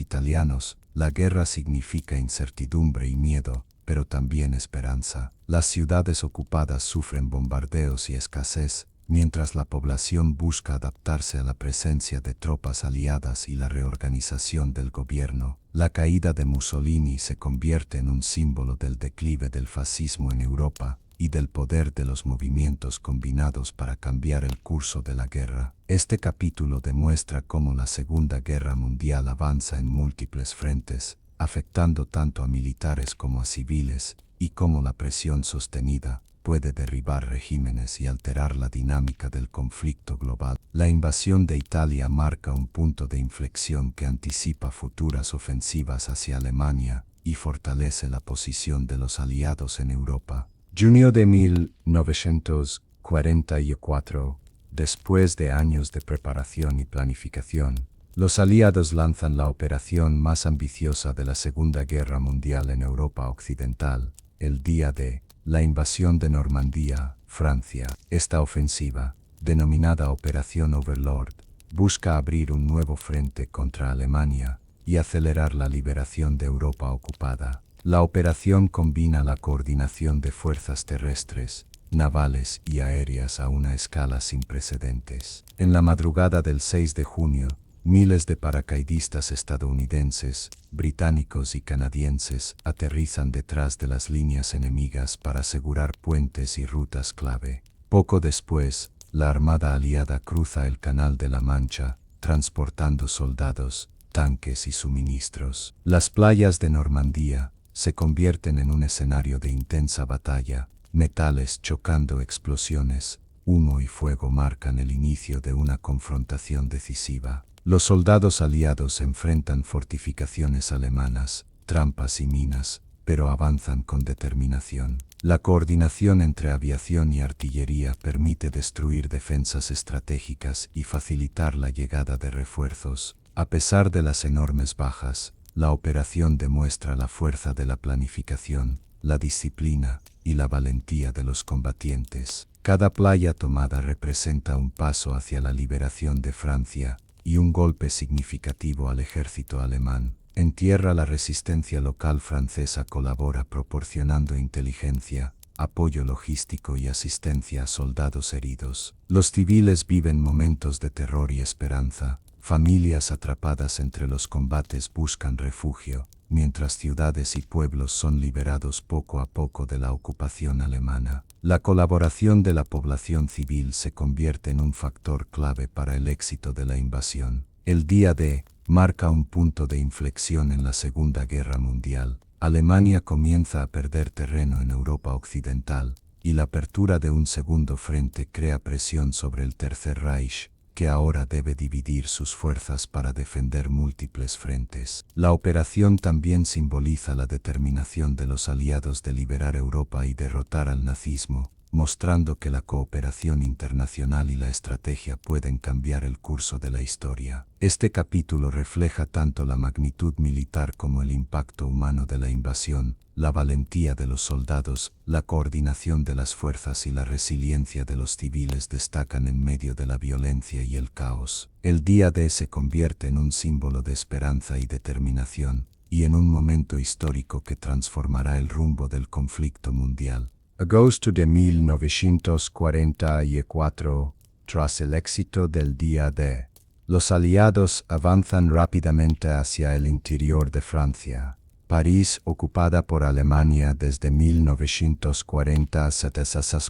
italianos, la guerra significa incertidumbre y miedo, pero también esperanza. Las ciudades ocupadas sufren bombardeos y escasez, mientras la población busca adaptarse a la presencia de tropas aliadas y la reorganización del gobierno. La caída de Mussolini se convierte en un símbolo del declive del fascismo en Europa y del poder de los movimientos combinados para cambiar el curso de la guerra. Este capítulo demuestra cómo la Segunda Guerra Mundial avanza en múltiples frentes, afectando tanto a militares como a civiles, y cómo la presión sostenida puede derribar regímenes y alterar la dinámica del conflicto global. La invasión de Italia marca un punto de inflexión que anticipa futuras ofensivas hacia Alemania y fortalece la posición de los aliados en Europa. Junio de 1944, después de años de preparación y planificación, los aliados lanzan la operación más ambiciosa de la Segunda Guerra Mundial en Europa Occidental, el día D, la invasión de Normandía, Francia. Esta ofensiva, denominada Operación Overlord, busca abrir un nuevo frente contra Alemania y acelerar la liberación de Europa ocupada. La operación combina la coordinación de fuerzas terrestres, navales y aéreas a una escala sin precedentes. En la madrugada del 6 de junio, miles de paracaidistas estadounidenses, británicos y canadienses aterrizan detrás de las líneas enemigas para asegurar puentes y rutas clave. Poco después, la Armada Aliada cruza el Canal de la Mancha, transportando soldados, tanques y suministros. Las playas de Normandía se convierten en un escenario de intensa batalla, metales chocando, explosiones, humo y fuego marcan el inicio de una confrontación decisiva. Los soldados aliados enfrentan fortificaciones alemanas, trampas y minas, pero avanzan con determinación. La coordinación entre aviación y artillería permite destruir defensas estratégicas y facilitar la llegada de refuerzos. A pesar de las enormes bajas, la operación demuestra la fuerza de la planificación, la disciplina y la valentía de los combatientes. Cada playa tomada representa un paso hacia la liberación de Francia y un golpe significativo al ejército alemán. En tierra, la resistencia local francesa colabora proporcionando inteligencia, apoyo logístico y asistencia a soldados heridos. Los civiles viven momentos de terror y esperanza. Familias atrapadas entre los combates buscan refugio, mientras ciudades y pueblos son liberados poco a poco de la ocupación alemana. La colaboración de la población civil se convierte en un factor clave para el éxito de la invasión. El día D marca un punto de inflexión en la Segunda Guerra Mundial. Alemania comienza a perder terreno en Europa Occidental, y la apertura de un segundo frente crea presión sobre el Tercer Reich, que ahora debe dividir sus fuerzas para defender múltiples frentes. La operación también simboliza la determinación de los aliados de liberar Europa y derrotar al nazismo, mostrando que la cooperación internacional y la estrategia pueden cambiar el curso de la historia. Este capítulo refleja tanto la magnitud militar como el impacto humano de la invasión, la valentía de los soldados, la coordinación de las fuerzas y la resiliencia de los civiles destacan en medio de la violencia y el caos. El día D se convierte en un símbolo de esperanza y determinación, y en un momento histórico que transformará el rumbo del conflicto mundial. Agosto de 1944, tras el éxito del día D, los aliados avanzan rápidamente hacia el interior de Francia. París, ocupada por Alemania desde 1940, se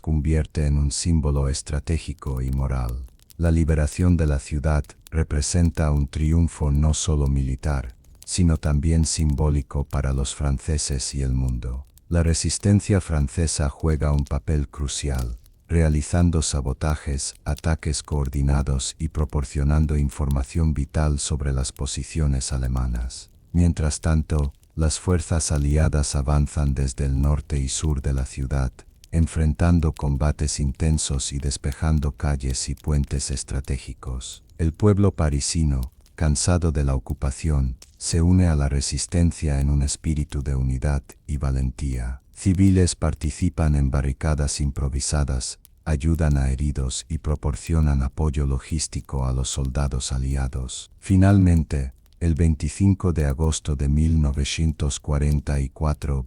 convierte en un símbolo estratégico y moral. La liberación de la ciudad representa un triunfo no solo militar, sino también simbólico para los franceses y el mundo. La resistencia francesa juega un papel crucial, realizando sabotajes, ataques coordinados y proporcionando información vital sobre las posiciones alemanas. Mientras tanto, las fuerzas aliadas avanzan desde el norte y sur de la ciudad, enfrentando combates intensos y despejando calles y puentes estratégicos. El pueblo parisino, cansado de la ocupación, se une a la resistencia en un espíritu de unidad y valentía. Civiles participan en barricadas improvisadas, ayudan a heridos y proporcionan apoyo logístico a los soldados aliados. Finalmente, el 25 de agosto de 1944,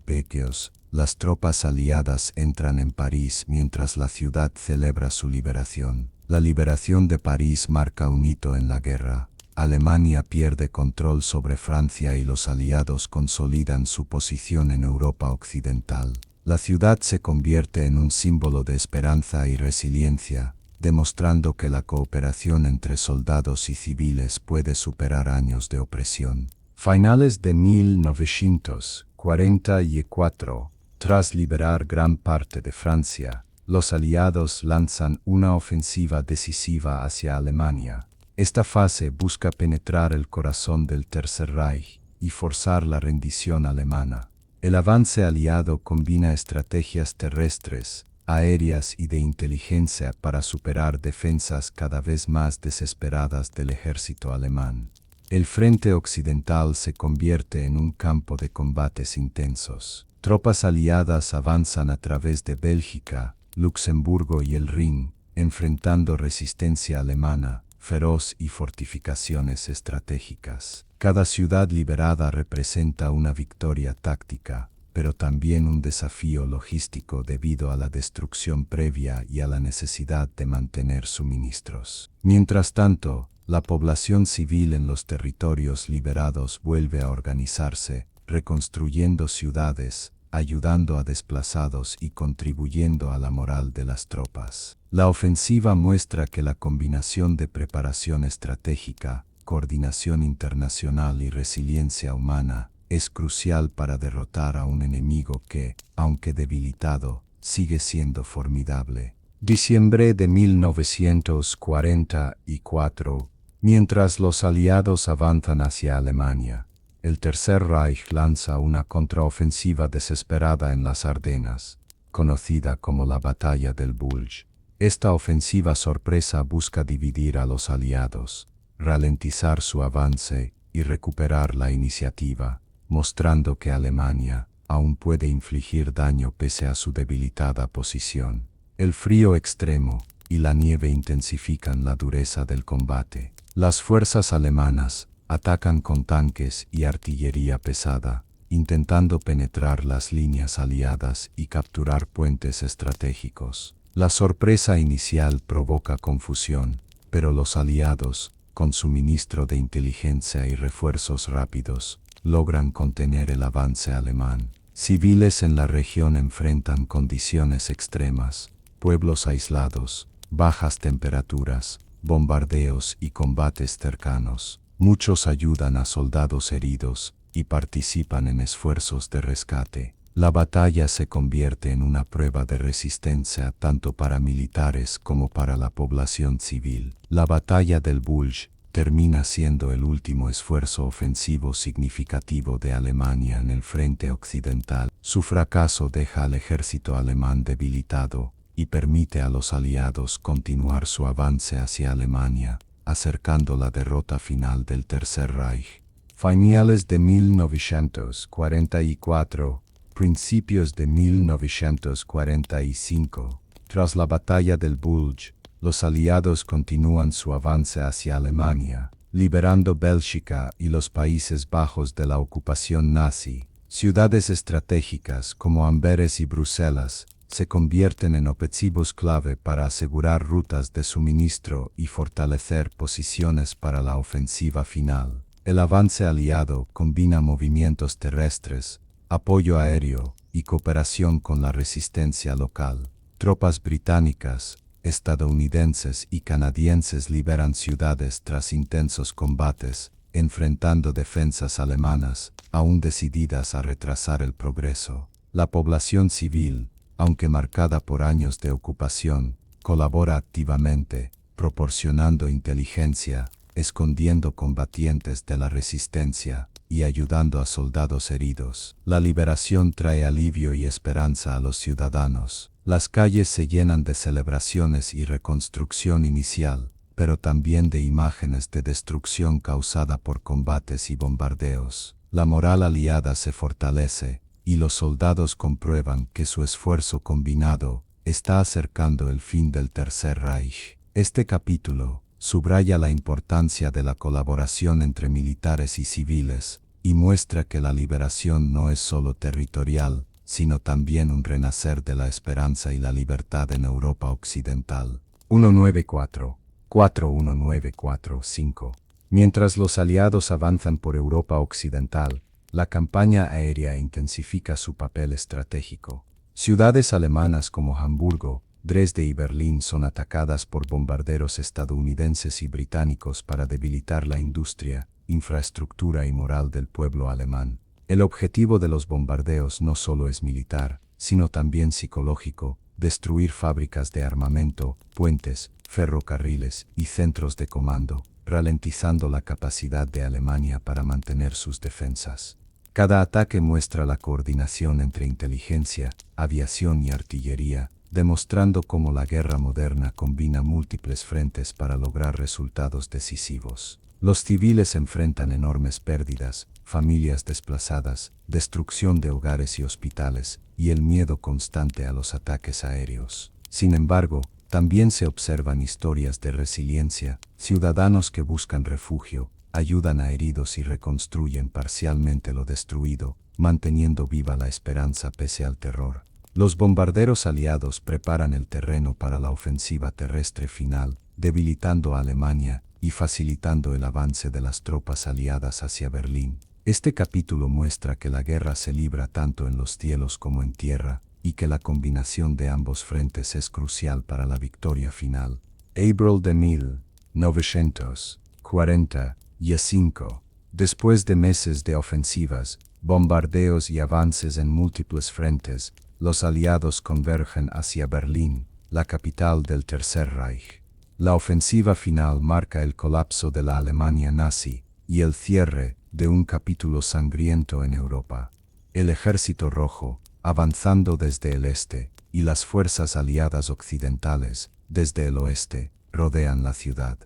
las tropas aliadas entran en París mientras la ciudad celebra su liberación. La liberación de París marca un hito en la guerra. Alemania pierde control sobre Francia y los aliados consolidan su posición en Europa Occidental. La ciudad se convierte en un símbolo de esperanza y resiliencia, demostrando que la cooperación entre soldados y civiles puede superar años de opresión. Finales de 1944, tras liberar gran parte de Francia, los aliados lanzan una ofensiva decisiva hacia Alemania. Esta fase busca penetrar el corazón del Tercer Reich y forzar la rendición alemana. El avance aliado combina estrategias terrestres, aéreas y de inteligencia para superar defensas cada vez más desesperadas del ejército alemán. El frente occidental se convierte en un campo de combates intensos. Tropas aliadas avanzan a través de Bélgica, Luxemburgo y el Rin, enfrentando resistencia alemana feroz y fortificaciones estratégicas. Cada ciudad liberada representa una victoria táctica, pero también un desafío logístico debido a la destrucción previa y a la necesidad de mantener suministros. Mientras tanto, la población civil en los territorios liberados vuelve a organizarse, reconstruyendo ciudades, ayudando a desplazados y contribuyendo a la moral de las tropas. La ofensiva muestra que la combinación de preparación estratégica, coordinación internacional y resiliencia humana es crucial para derrotar a un enemigo que, aunque debilitado, sigue siendo formidable. Diciembre de 1944, mientras los aliados avanzan hacia Alemania, el Tercer Reich lanza una contraofensiva desesperada en las Ardenas, conocida como la Batalla del Bulge. Esta ofensiva sorpresa busca dividir a los aliados, ralentizar su avance y recuperar la iniciativa, mostrando que Alemania aún puede infligir daño pese a su debilitada posición. El frío extremo y la nieve intensifican la dureza del combate. Las fuerzas alemanas atacan con tanques y artillería pesada, intentando penetrar las líneas aliadas y capturar puentes estratégicos. La sorpresa inicial provoca confusión, pero los aliados, con suministro de inteligencia y refuerzos rápidos, logran contener el avance alemán. Civiles en la región enfrentan condiciones extremas, pueblos aislados, bajas temperaturas, bombardeos y combates cercanos. Muchos ayudan a soldados heridos y participan en esfuerzos de rescate. La batalla se convierte en una prueba de resistencia tanto para militares como para la población civil. La batalla del Bulge termina siendo el último esfuerzo ofensivo significativo de Alemania en el frente occidental. Su fracaso deja al ejército alemán debilitado y permite a los aliados continuar su avance hacia Alemania, acercando la derrota final del Tercer Reich. Finales de 1944, principios de 1945. Tras la batalla del Bulge, los aliados continúan su avance hacia Alemania, liberando Bélgica y los Países Bajos de la ocupación nazi. Ciudades estratégicas como Amberes y Bruselas se convierten en objetivos clave para asegurar rutas de suministro y fortalecer posiciones para la ofensiva final. El avance aliado combina movimientos terrestres, apoyo aéreo y cooperación con la resistencia local. Tropas británicas, estadounidenses y canadienses liberan ciudades tras intensos combates, enfrentando defensas alemanas, aún decididas a retrasar el progreso. La población civil, aunque marcada por años de ocupación, colabora activamente, proporcionando inteligencia, escondiendo combatientes de la resistencia y ayudando a soldados heridos. La liberación trae alivio y esperanza a los ciudadanos. Las calles se llenan de celebraciones y reconstrucción inicial, pero también de imágenes de destrucción causada por combates y bombardeos. La moral aliada se fortalece, y los soldados comprueban que su esfuerzo combinado está acercando el fin del Tercer Reich. Este capítulo subraya la importancia de la colaboración entre militares y civiles, y muestra que la liberación no es solo territorial, sino también un renacer de la esperanza y la libertad en Europa Occidental. 194-41945. Mientras los aliados avanzan por Europa Occidental, la campaña aérea intensifica su papel estratégico. Ciudades alemanas como Hamburgo, Dresde y Berlín son atacadas por bombarderos estadounidenses y británicos para debilitar la industria, infraestructura y moral del pueblo alemán. El objetivo de los bombardeos no solo es militar, sino también psicológico: destruir fábricas de armamento, puentes, ferrocarriles y centros de comando, ralentizando la capacidad de Alemania para mantener sus defensas. Cada ataque muestra la coordinación entre inteligencia, aviación y artillería, demostrando cómo la guerra moderna combina múltiples frentes para lograr resultados decisivos. Los civiles enfrentan enormes pérdidas, familias desplazadas, destrucción de hogares y hospitales, y el miedo constante a los ataques aéreos. Sin embargo, también se observan historias de resiliencia, ciudadanos que buscan refugio, ayudan a heridos y reconstruyen parcialmente lo destruido, manteniendo viva la esperanza pese al terror. Los bombarderos aliados preparan el terreno para la ofensiva terrestre final, debilitando a Alemania y facilitando el avance de las tropas aliadas hacia Berlín. Este capítulo muestra que la guerra se libra tanto en los cielos como en tierra, y que la combinación de ambos frentes es crucial para la victoria final. Abril de 1945. Después de meses de ofensivas, bombardeos y avances en múltiples frentes, los aliados convergen hacia Berlín, la capital del Tercer Reich. La ofensiva final marca el colapso de la Alemania nazi y el cierre de un capítulo sangriento en Europa. El Ejército Rojo, avanzando desde el este, y las fuerzas aliadas occidentales, desde el oeste, rodean la ciudad.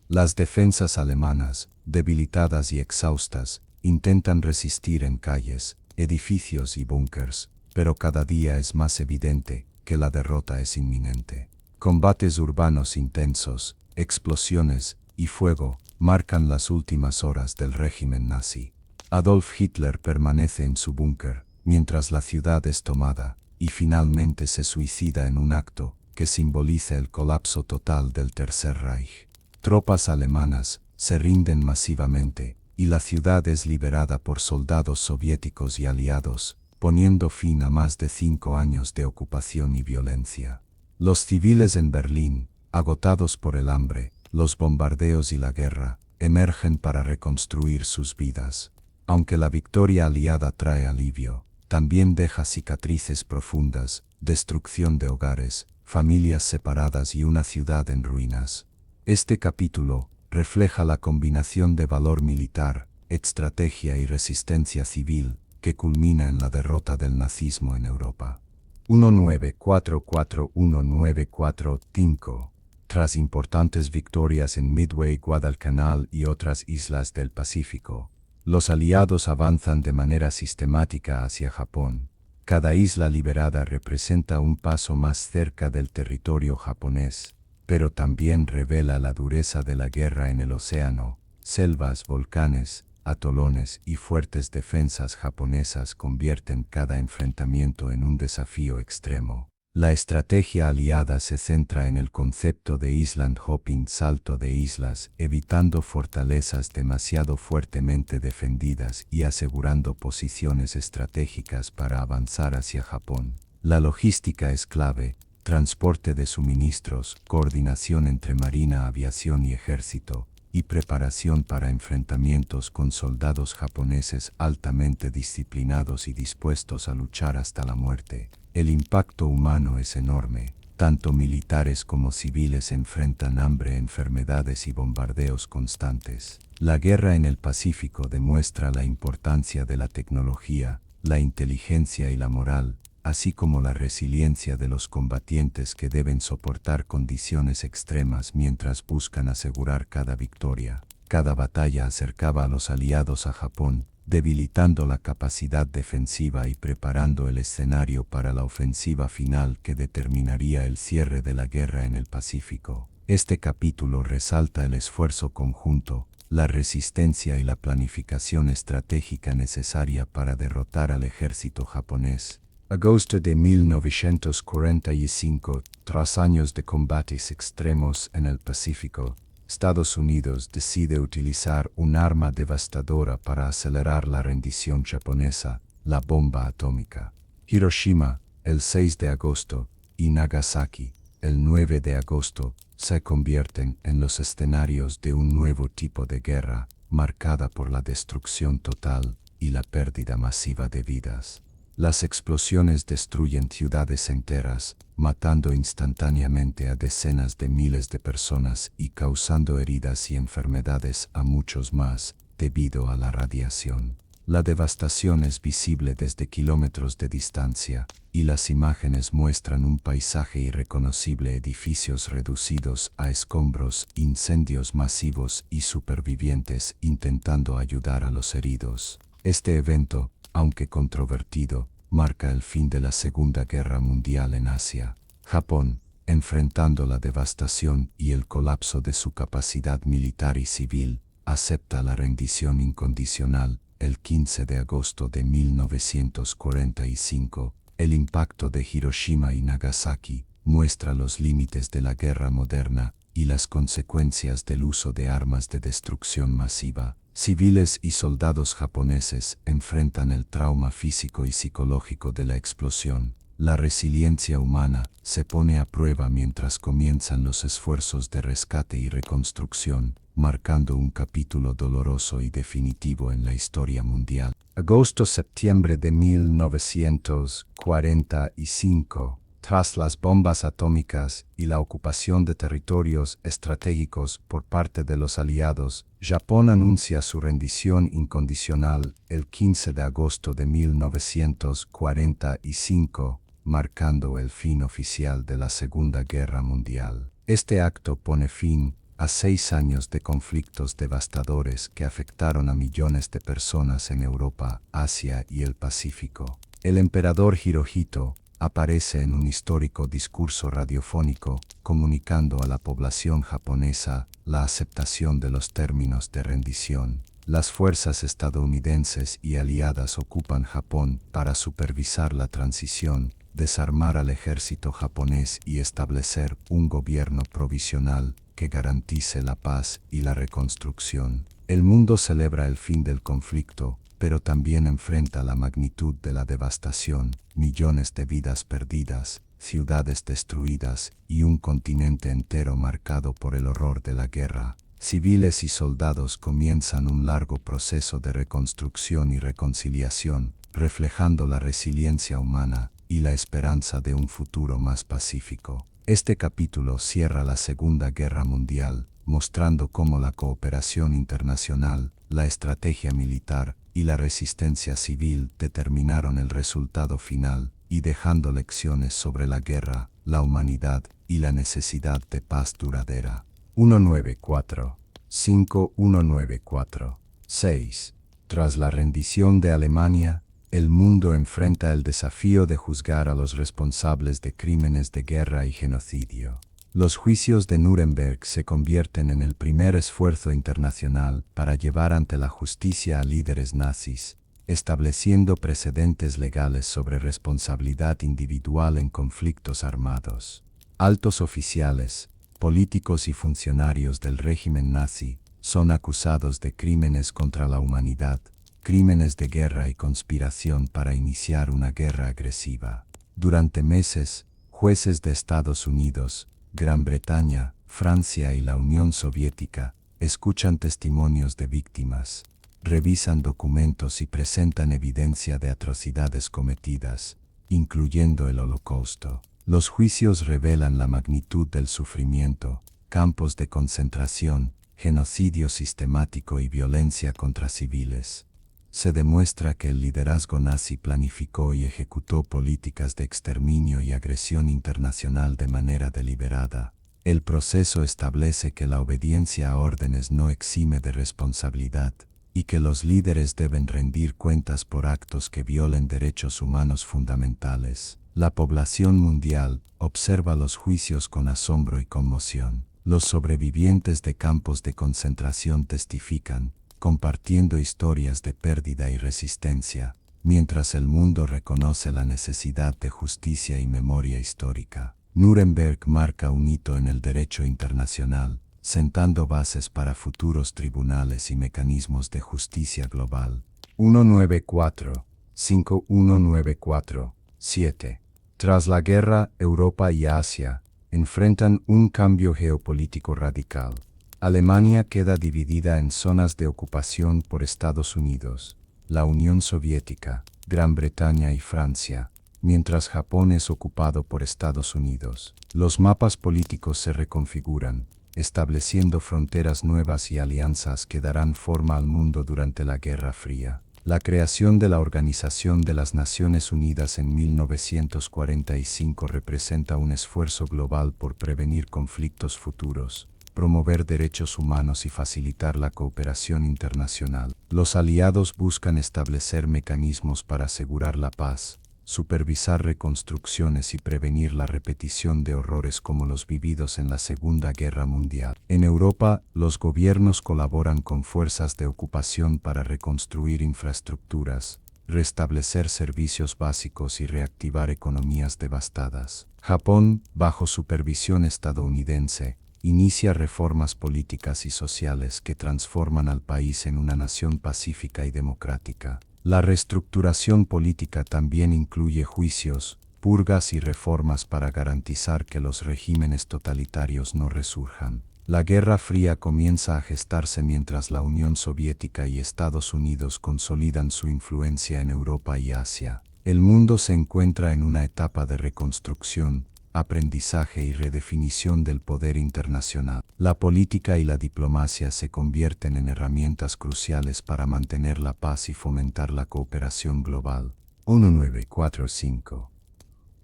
Las defensas alemanas, debilitadas y exhaustas, intentan resistir en calles, edificios y búnkers, pero cada día es más evidente que la derrota es inminente. Combates urbanos intensos, explosiones y fuego marcan las últimas horas del régimen nazi. Adolf Hitler permanece en su búnker, mientras la ciudad es tomada, y finalmente se suicida en un acto que simboliza el colapso total del Tercer Reich. Tropas alemanas se rinden masivamente, y la ciudad es liberada por soldados soviéticos y aliados, poniendo fin a más de 5 años de ocupación y violencia. Los civiles en Berlín, agotados por el hambre, los bombardeos y la guerra, emergen para reconstruir sus vidas. Aunque la victoria aliada trae alivio, también deja cicatrices profundas, destrucción de hogares, familias separadas y una ciudad en ruinas. Este capítulo refleja la combinación de valor militar, estrategia y resistencia civil que culmina en la derrota del nazismo en Europa. 1944-1945. Tras importantes victorias en Midway, Guadalcanal y otras islas del Pacífico, los aliados avanzan de manera sistemática hacia Japón. Cada isla liberada representa un paso más cerca del territorio japonés, pero también revela la dureza de la guerra en el océano. Selvas, volcanes, atolones y fuertes defensas japonesas convierten cada enfrentamiento en un desafío extremo. La estrategia aliada se centra en el concepto de island hopping, salto de islas, evitando fortalezas demasiado fuertemente defendidas y asegurando posiciones estratégicas para avanzar hacia Japón. La logística es clave: transporte de suministros, coordinación entre marina, aviación y ejército, y preparación para enfrentamientos con soldados japoneses altamente disciplinados y dispuestos a luchar hasta la muerte. El impacto humano es enorme. Tanto militares como civiles enfrentan hambre, enfermedades y bombardeos constantes. La guerra en el Pacífico demuestra la importancia de la tecnología, la inteligencia y la moral, así como la resiliencia de los combatientes que deben soportar condiciones extremas mientras buscan asegurar cada victoria. Cada batalla acercaba a los aliados a Japón, debilitando la capacidad defensiva y preparando el escenario para la ofensiva final que determinaría el cierre de la guerra en el Pacífico. Este capítulo resalta el esfuerzo conjunto, la resistencia y la planificación estratégica necesaria para derrotar al ejército japonés. Agosto de 1945, tras años de combates extremos en el Pacífico, Estados Unidos decide utilizar un arma devastadora para acelerar la rendición japonesa: la bomba atómica. Hiroshima, el 6 de agosto, y Nagasaki, el 9 de agosto, se convierten en los escenarios de un nuevo tipo de guerra, marcada por la destrucción total y la pérdida masiva de vidas. Las explosiones destruyen ciudades enteras, matando instantáneamente a decenas de miles de personas y causando heridas y enfermedades a muchos más, debido a la radiación. La devastación es visible desde kilómetros de distancia, y las imágenes muestran un paisaje irreconocible: edificios reducidos a escombros, incendios masivos y supervivientes intentando ayudar a los heridos. Este evento, aunque controvertido, marca el fin de la Segunda Guerra Mundial en Asia. Japón, enfrentando la devastación y el colapso de su capacidad militar y civil, acepta la rendición incondicional. El 15 de agosto de 1945, el impacto de Hiroshima y Nagasaki muestra los límites de la guerra moderna y las consecuencias del uso de armas de destrucción masiva. Civiles y soldados japoneses enfrentan el trauma físico y psicológico de la explosión. La resiliencia humana se pone a prueba mientras comienzan los esfuerzos de rescate y reconstrucción, marcando un capítulo doloroso y definitivo en la historia mundial. Agosto-septiembre de 1945. Tras las bombas atómicas y la ocupación de territorios estratégicos por parte de los aliados, Japón anuncia su rendición incondicional el 15 de agosto de 1945, marcando el fin oficial de la Segunda Guerra Mundial. Este acto pone fin a 6 años de conflictos devastadores que afectaron a millones de personas en Europa, Asia y el Pacífico. El emperador Hirohito aparece en un histórico discurso radiofónico, comunicando a la población japonesa la aceptación de los términos de rendición. Las fuerzas estadounidenses y aliadas ocupan Japón para supervisar la transición, desarmar al ejército japonés y establecer un gobierno provisional que garantice la paz y la reconstrucción. El mundo celebra el fin del conflicto, pero también enfrenta la magnitud de la devastación: millones de vidas perdidas, ciudades destruidas y un continente entero marcado por el horror de la guerra. Civiles y soldados comienzan un largo proceso de reconstrucción y reconciliación, reflejando la resiliencia humana y la esperanza de un futuro más pacífico. Este capítulo cierra la Segunda Guerra Mundial, mostrando cómo la cooperación internacional, la estrategia militar y la resistencia civil determinaron el resultado final, y dejando lecciones sobre la guerra, la humanidad y la necesidad de paz duradera. 194. 5194. 6. Tras la rendición de Alemania, el mundo enfrenta el desafío de juzgar a los responsables de crímenes de guerra y genocidio. Los juicios de Nuremberg se convierten en el primer esfuerzo internacional para llevar ante la justicia a líderes nazis, estableciendo precedentes legales sobre responsabilidad individual en conflictos armados. Altos oficiales, políticos y funcionarios del régimen nazi son acusados de crímenes contra la humanidad, crímenes de guerra y conspiración para iniciar una guerra agresiva. Durante meses, jueces de Estados Unidos, Gran Bretaña, Francia y la Unión Soviética escuchan testimonios de víctimas, revisan documentos y presentan evidencia de atrocidades cometidas, incluyendo el Holocausto. Los juicios revelan la magnitud del sufrimiento, campos de concentración, genocidio sistemático y violencia contra civiles. Se demuestra que el liderazgo nazi planificó y ejecutó políticas de exterminio y agresión internacional de manera deliberada. El proceso establece que la obediencia a órdenes no exime de responsabilidad, y que los líderes deben rendir cuentas por actos que violen derechos humanos fundamentales. La población mundial observa los juicios con asombro y conmoción. Los sobrevivientes de campos de concentración testifican, compartiendo historias de pérdida y resistencia, mientras el mundo reconoce la necesidad de justicia y memoria histórica. Nuremberg marca un hito en el derecho internacional, sentando bases para futuros tribunales y mecanismos de justicia global. 194. 5194. 7. Tras la guerra, Europa y Asia enfrentan un cambio geopolítico radical. Alemania queda dividida en zonas de ocupación por Estados Unidos, la Unión Soviética, Gran Bretaña y Francia, mientras Japón es ocupado por Estados Unidos. Los mapas políticos se reconfiguran, estableciendo fronteras nuevas y alianzas que darán forma al mundo durante la Guerra Fría. La creación de la Organización de las Naciones Unidas en 1945 representa un esfuerzo global por prevenir conflictos futuros, promover derechos humanos y facilitar la cooperación internacional. Los aliados buscan establecer mecanismos para asegurar la paz, supervisar reconstrucciones y prevenir la repetición de horrores como los vividos en la Segunda Guerra Mundial. En Europa, los gobiernos colaboran con fuerzas de ocupación para reconstruir infraestructuras, restablecer servicios básicos y reactivar economías devastadas. Japón, bajo supervisión estadounidense, inicia reformas políticas y sociales que transforman al país en una nación pacífica y democrática. La reestructuración política también incluye juicios, purgas y reformas para garantizar que los regímenes totalitarios no resurjan. La Guerra Fría comienza a gestarse mientras la Unión Soviética y Estados Unidos consolidan su influencia en Europa y Asia. El mundo se encuentra en una etapa de reconstrucción, aprendizaje y redefinición del poder internacional. La política y la diplomacia se convierten en herramientas cruciales para mantener la paz y fomentar la cooperación global. 1945.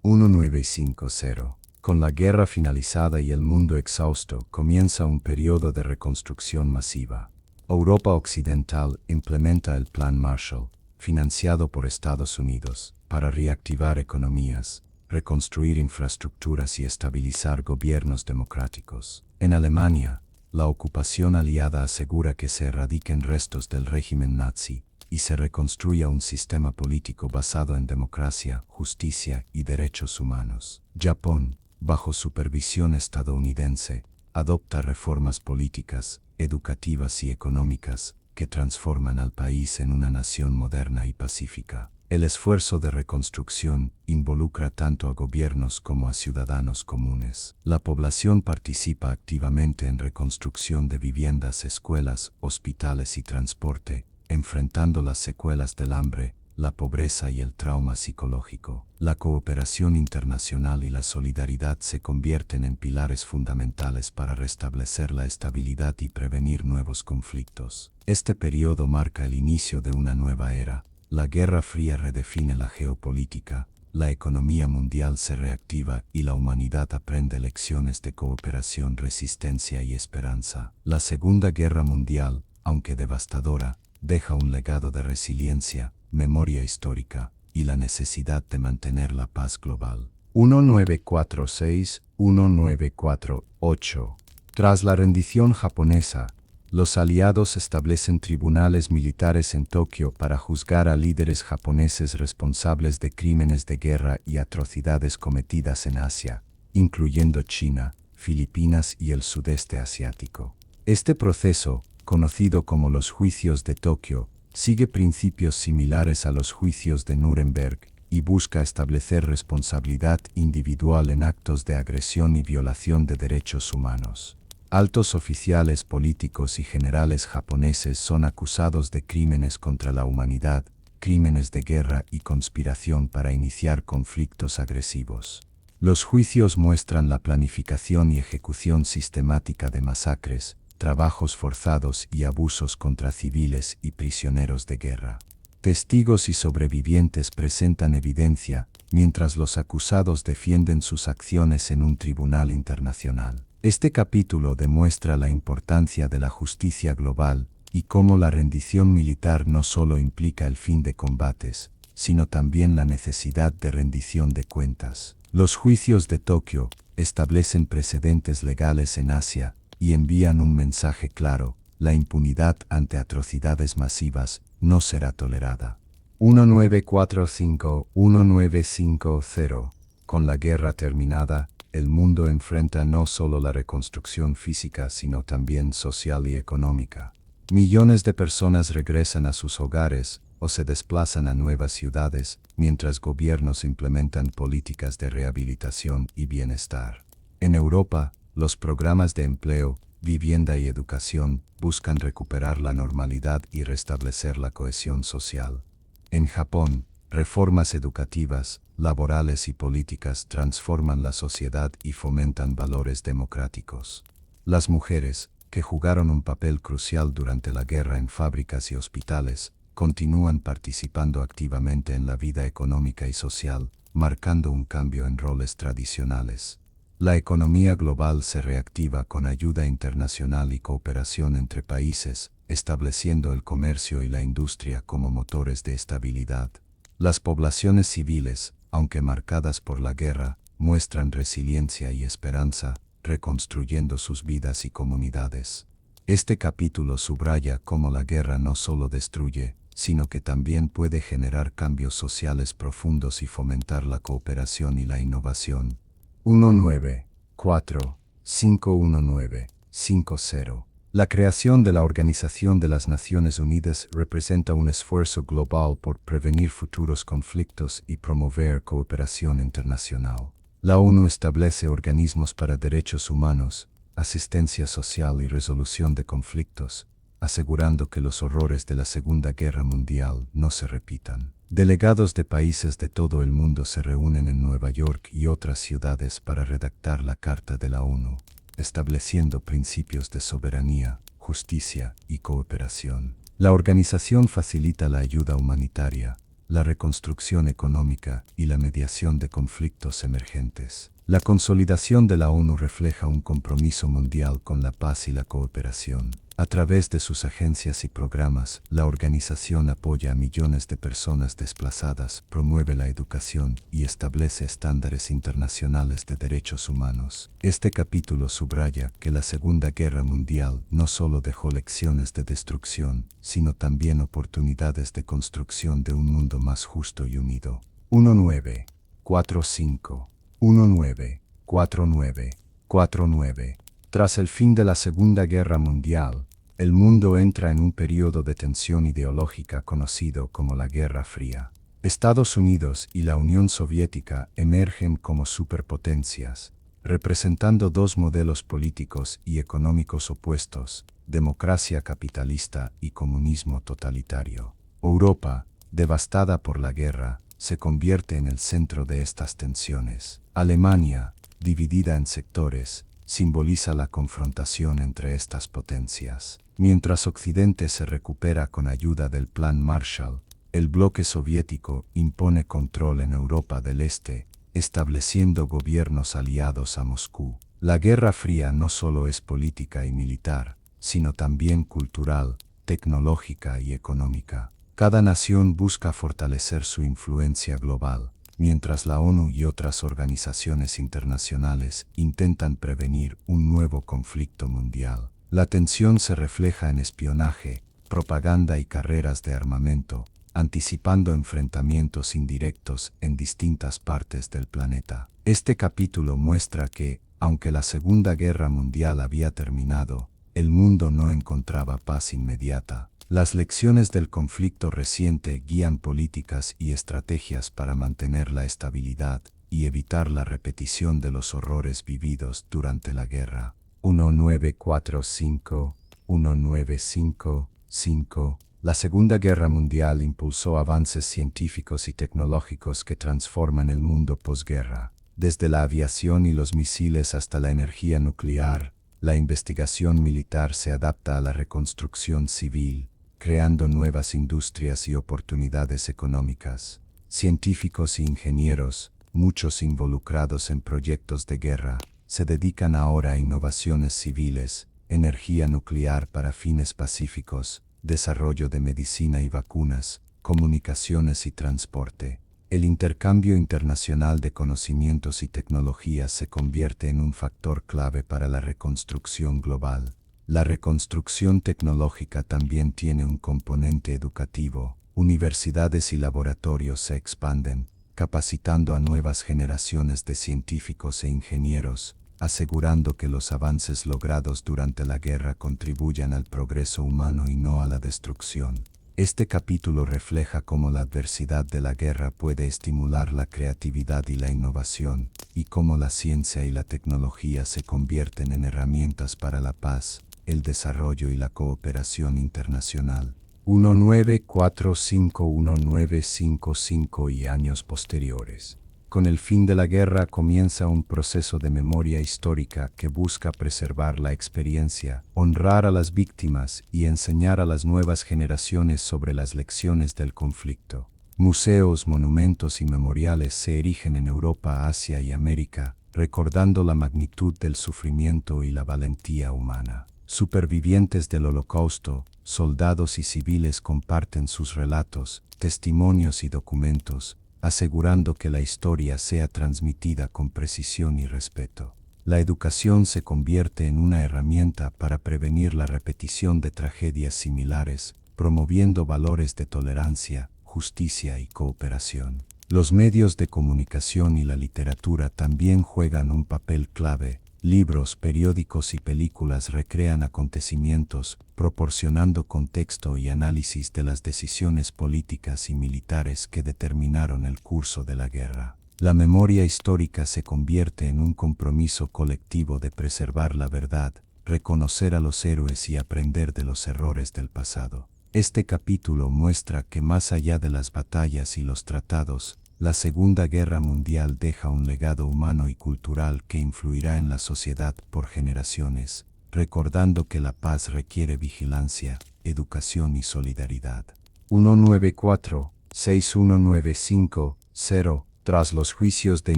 1950. Con la guerra finalizada y el mundo exhausto, comienza un periodo de reconstrucción masiva. Europa Occidental implementa el Plan Marshall, financiado por Estados Unidos, para reactivar economías, reconstruir infraestructuras y estabilizar gobiernos democráticos. En Alemania, la ocupación aliada asegura que se erradiquen restos del régimen nazi y se reconstruya un sistema político basado en democracia, justicia y derechos humanos. Japón, bajo supervisión estadounidense, adopta reformas políticas, educativas y económicas que transforman al país en una nación moderna y pacífica. El esfuerzo de reconstrucción involucra tanto a gobiernos como a ciudadanos comunes. La población participa activamente en reconstrucción de viviendas, escuelas, hospitales y transporte, enfrentando las secuelas del hambre, la pobreza y el trauma psicológico. La cooperación internacional y la solidaridad se convierten en pilares fundamentales para restablecer la estabilidad y prevenir nuevos conflictos. Este periodo marca el inicio de una nueva era. La Guerra Fría redefine la geopolítica, la economía mundial se reactiva y la humanidad aprende lecciones de cooperación, resistencia y esperanza. La Segunda Guerra Mundial, aunque devastadora, deja un legado de resiliencia, memoria histórica y la necesidad de mantener la paz global. 1946-1948. Tras la rendición japonesa, los aliados establecen tribunales militares en Tokio para juzgar a líderes japoneses responsables de crímenes de guerra y atrocidades cometidas en Asia, incluyendo China, Filipinas y el sudeste asiático. Este proceso, conocido como los juicios de Tokio, sigue principios similares a los juicios de Nuremberg y busca establecer responsabilidad individual en actos de agresión y violación de derechos humanos. Altos oficiales políticos y generales japoneses son acusados de crímenes contra la humanidad, crímenes de guerra y conspiración para iniciar conflictos agresivos. Los juicios muestran la planificación y ejecución sistemática de masacres, trabajos forzados y abusos contra civiles y prisioneros de guerra. Testigos y sobrevivientes presentan evidencia, mientras los acusados defienden sus acciones en un tribunal internacional. Este capítulo demuestra la importancia de la justicia global y cómo la rendición militar no solo implica el fin de combates, sino también la necesidad de rendición de cuentas. Los juicios de Tokio establecen precedentes legales en Asia y envían un mensaje claro: la impunidad ante atrocidades masivas no será tolerada. 1945-1950. Con la guerra terminada, el mundo enfrenta no solo la reconstrucción física sino también social y económica. Millones de personas regresan a sus hogares o se desplazan a nuevas ciudades, mientras gobiernos implementan políticas de rehabilitación y bienestar. En Europa, los programas de empleo, vivienda y educación buscan recuperar la normalidad y restablecer la cohesión social. En Japón, reformas educativas, laborales y políticas transforman la sociedad y fomentan valores democráticos. Las mujeres, que jugaron un papel crucial durante la guerra en fábricas y hospitales, continúan participando activamente en la vida económica y social, marcando un cambio en roles tradicionales. La economía global se reactiva con ayuda internacional y cooperación entre países, estableciendo el comercio y la industria como motores de estabilidad. Las poblaciones civiles, aunque marcadas por la guerra, muestran resiliencia y esperanza, reconstruyendo sus vidas y comunidades. Este capítulo subraya cómo la guerra no solo destruye, sino que también puede generar cambios sociales profundos y fomentar la cooperación y la innovación. 1945-1950. La creación de la Organización de las Naciones Unidas representa un esfuerzo global por prevenir futuros conflictos y promover cooperación internacional. La ONU establece organismos para derechos humanos, asistencia social y resolución de conflictos, asegurando que los horrores de la Segunda Guerra Mundial no se repitan. Delegados de países de todo el mundo se reúnen en Nueva York y otras ciudades para redactar la Carta de la ONU, estableciendo principios de soberanía, justicia y cooperación. La organización facilita la ayuda humanitaria, la reconstrucción económica y la mediación de conflictos emergentes. La consolidación de la ONU refleja un compromiso mundial con la paz y la cooperación. A través de sus agencias y programas, la organización apoya a millones de personas desplazadas, promueve la educación y establece estándares internacionales de derechos humanos. Este capítulo subraya que la Segunda Guerra Mundial no solo dejó lecciones de destrucción, sino también oportunidades de construcción de un mundo más justo y unido. 1945. 1949. Tras el fin de la Segunda Guerra Mundial, el mundo entra en un periodo de tensión ideológica conocido como la Guerra Fría. Estados Unidos y la Unión Soviética emergen como superpotencias, representando dos modelos políticos y económicos opuestos: democracia capitalista y comunismo totalitario. Europa, devastada por la guerra, se convierte en el centro de estas tensiones. Alemania, dividida en sectores, simboliza la confrontación entre estas potencias. Mientras Occidente se recupera con ayuda del Plan Marshall, el bloque soviético impone control en Europa del Este, estableciendo gobiernos aliados a Moscú. La Guerra Fría no solo es política y militar, sino también cultural, tecnológica y económica. Cada nación busca fortalecer su influencia global, mientras la ONU y otras organizaciones internacionales intentan prevenir un nuevo conflicto mundial. La tensión se refleja en espionaje, propaganda y carreras de armamento, anticipando enfrentamientos indirectos en distintas partes del planeta. Este capítulo muestra que, aunque la Segunda Guerra Mundial había terminado, el mundo no encontraba paz inmediata. Las lecciones del conflicto reciente guían políticas y estrategias para mantener la estabilidad y evitar la repetición de los horrores vividos durante la guerra. 1945 La Segunda Guerra Mundial impulsó avances científicos y tecnológicos que transforman el mundo posguerra. Desde la aviación y los misiles hasta la energía nuclear, la investigación militar se adapta a la reconstrucción civil, creando nuevas industrias y oportunidades económicas. Científicos e ingenieros, muchos involucrados en proyectos de guerra, se dedican ahora a innovaciones civiles, energía nuclear para fines pacíficos, desarrollo de medicina y vacunas, comunicaciones y transporte. El intercambio internacional de conocimientos y tecnologías se convierte en un factor clave para la reconstrucción global. La reconstrucción tecnológica también tiene un componente educativo. Universidades y laboratorios se expanden, capacitando a nuevas generaciones de científicos e ingenieros, asegurando que los avances logrados durante la guerra contribuyan al progreso humano y no a la destrucción. Este capítulo refleja cómo la adversidad de la guerra puede estimular la creatividad y la innovación, y cómo la ciencia y la tecnología se convierten en herramientas para la paz, el desarrollo y la cooperación internacional. 1945-1955 y años posteriores. Con el fin de la guerra comienza un proceso de memoria histórica que busca preservar la experiencia, honrar a las víctimas y enseñar a las nuevas generaciones sobre las lecciones del conflicto. Museos, monumentos y memoriales se erigen en Europa, Asia y América, recordando la magnitud del sufrimiento y la valentía humana. Supervivientes del Holocausto, soldados y civiles comparten sus relatos, testimonios y documentos, asegurando que la historia sea transmitida con precisión y respeto. La educación se convierte en una herramienta para prevenir la repetición de tragedias similares, promoviendo valores de tolerancia, justicia y cooperación. Los medios de comunicación y la literatura también juegan un papel clave. Libros, periódicos y películas recrean acontecimientos, proporcionando contexto y análisis de las decisiones políticas y militares que determinaron el curso de la guerra. La memoria histórica se convierte en un compromiso colectivo de preservar la verdad, reconocer a los héroes y aprender de los errores del pasado. Este capítulo muestra que más allá de las batallas y los tratados, la Segunda Guerra Mundial deja un legado humano y cultural que influirá en la sociedad por generaciones, recordando que la paz requiere vigilancia, educación y solidaridad. 1994-61950 Tras los juicios de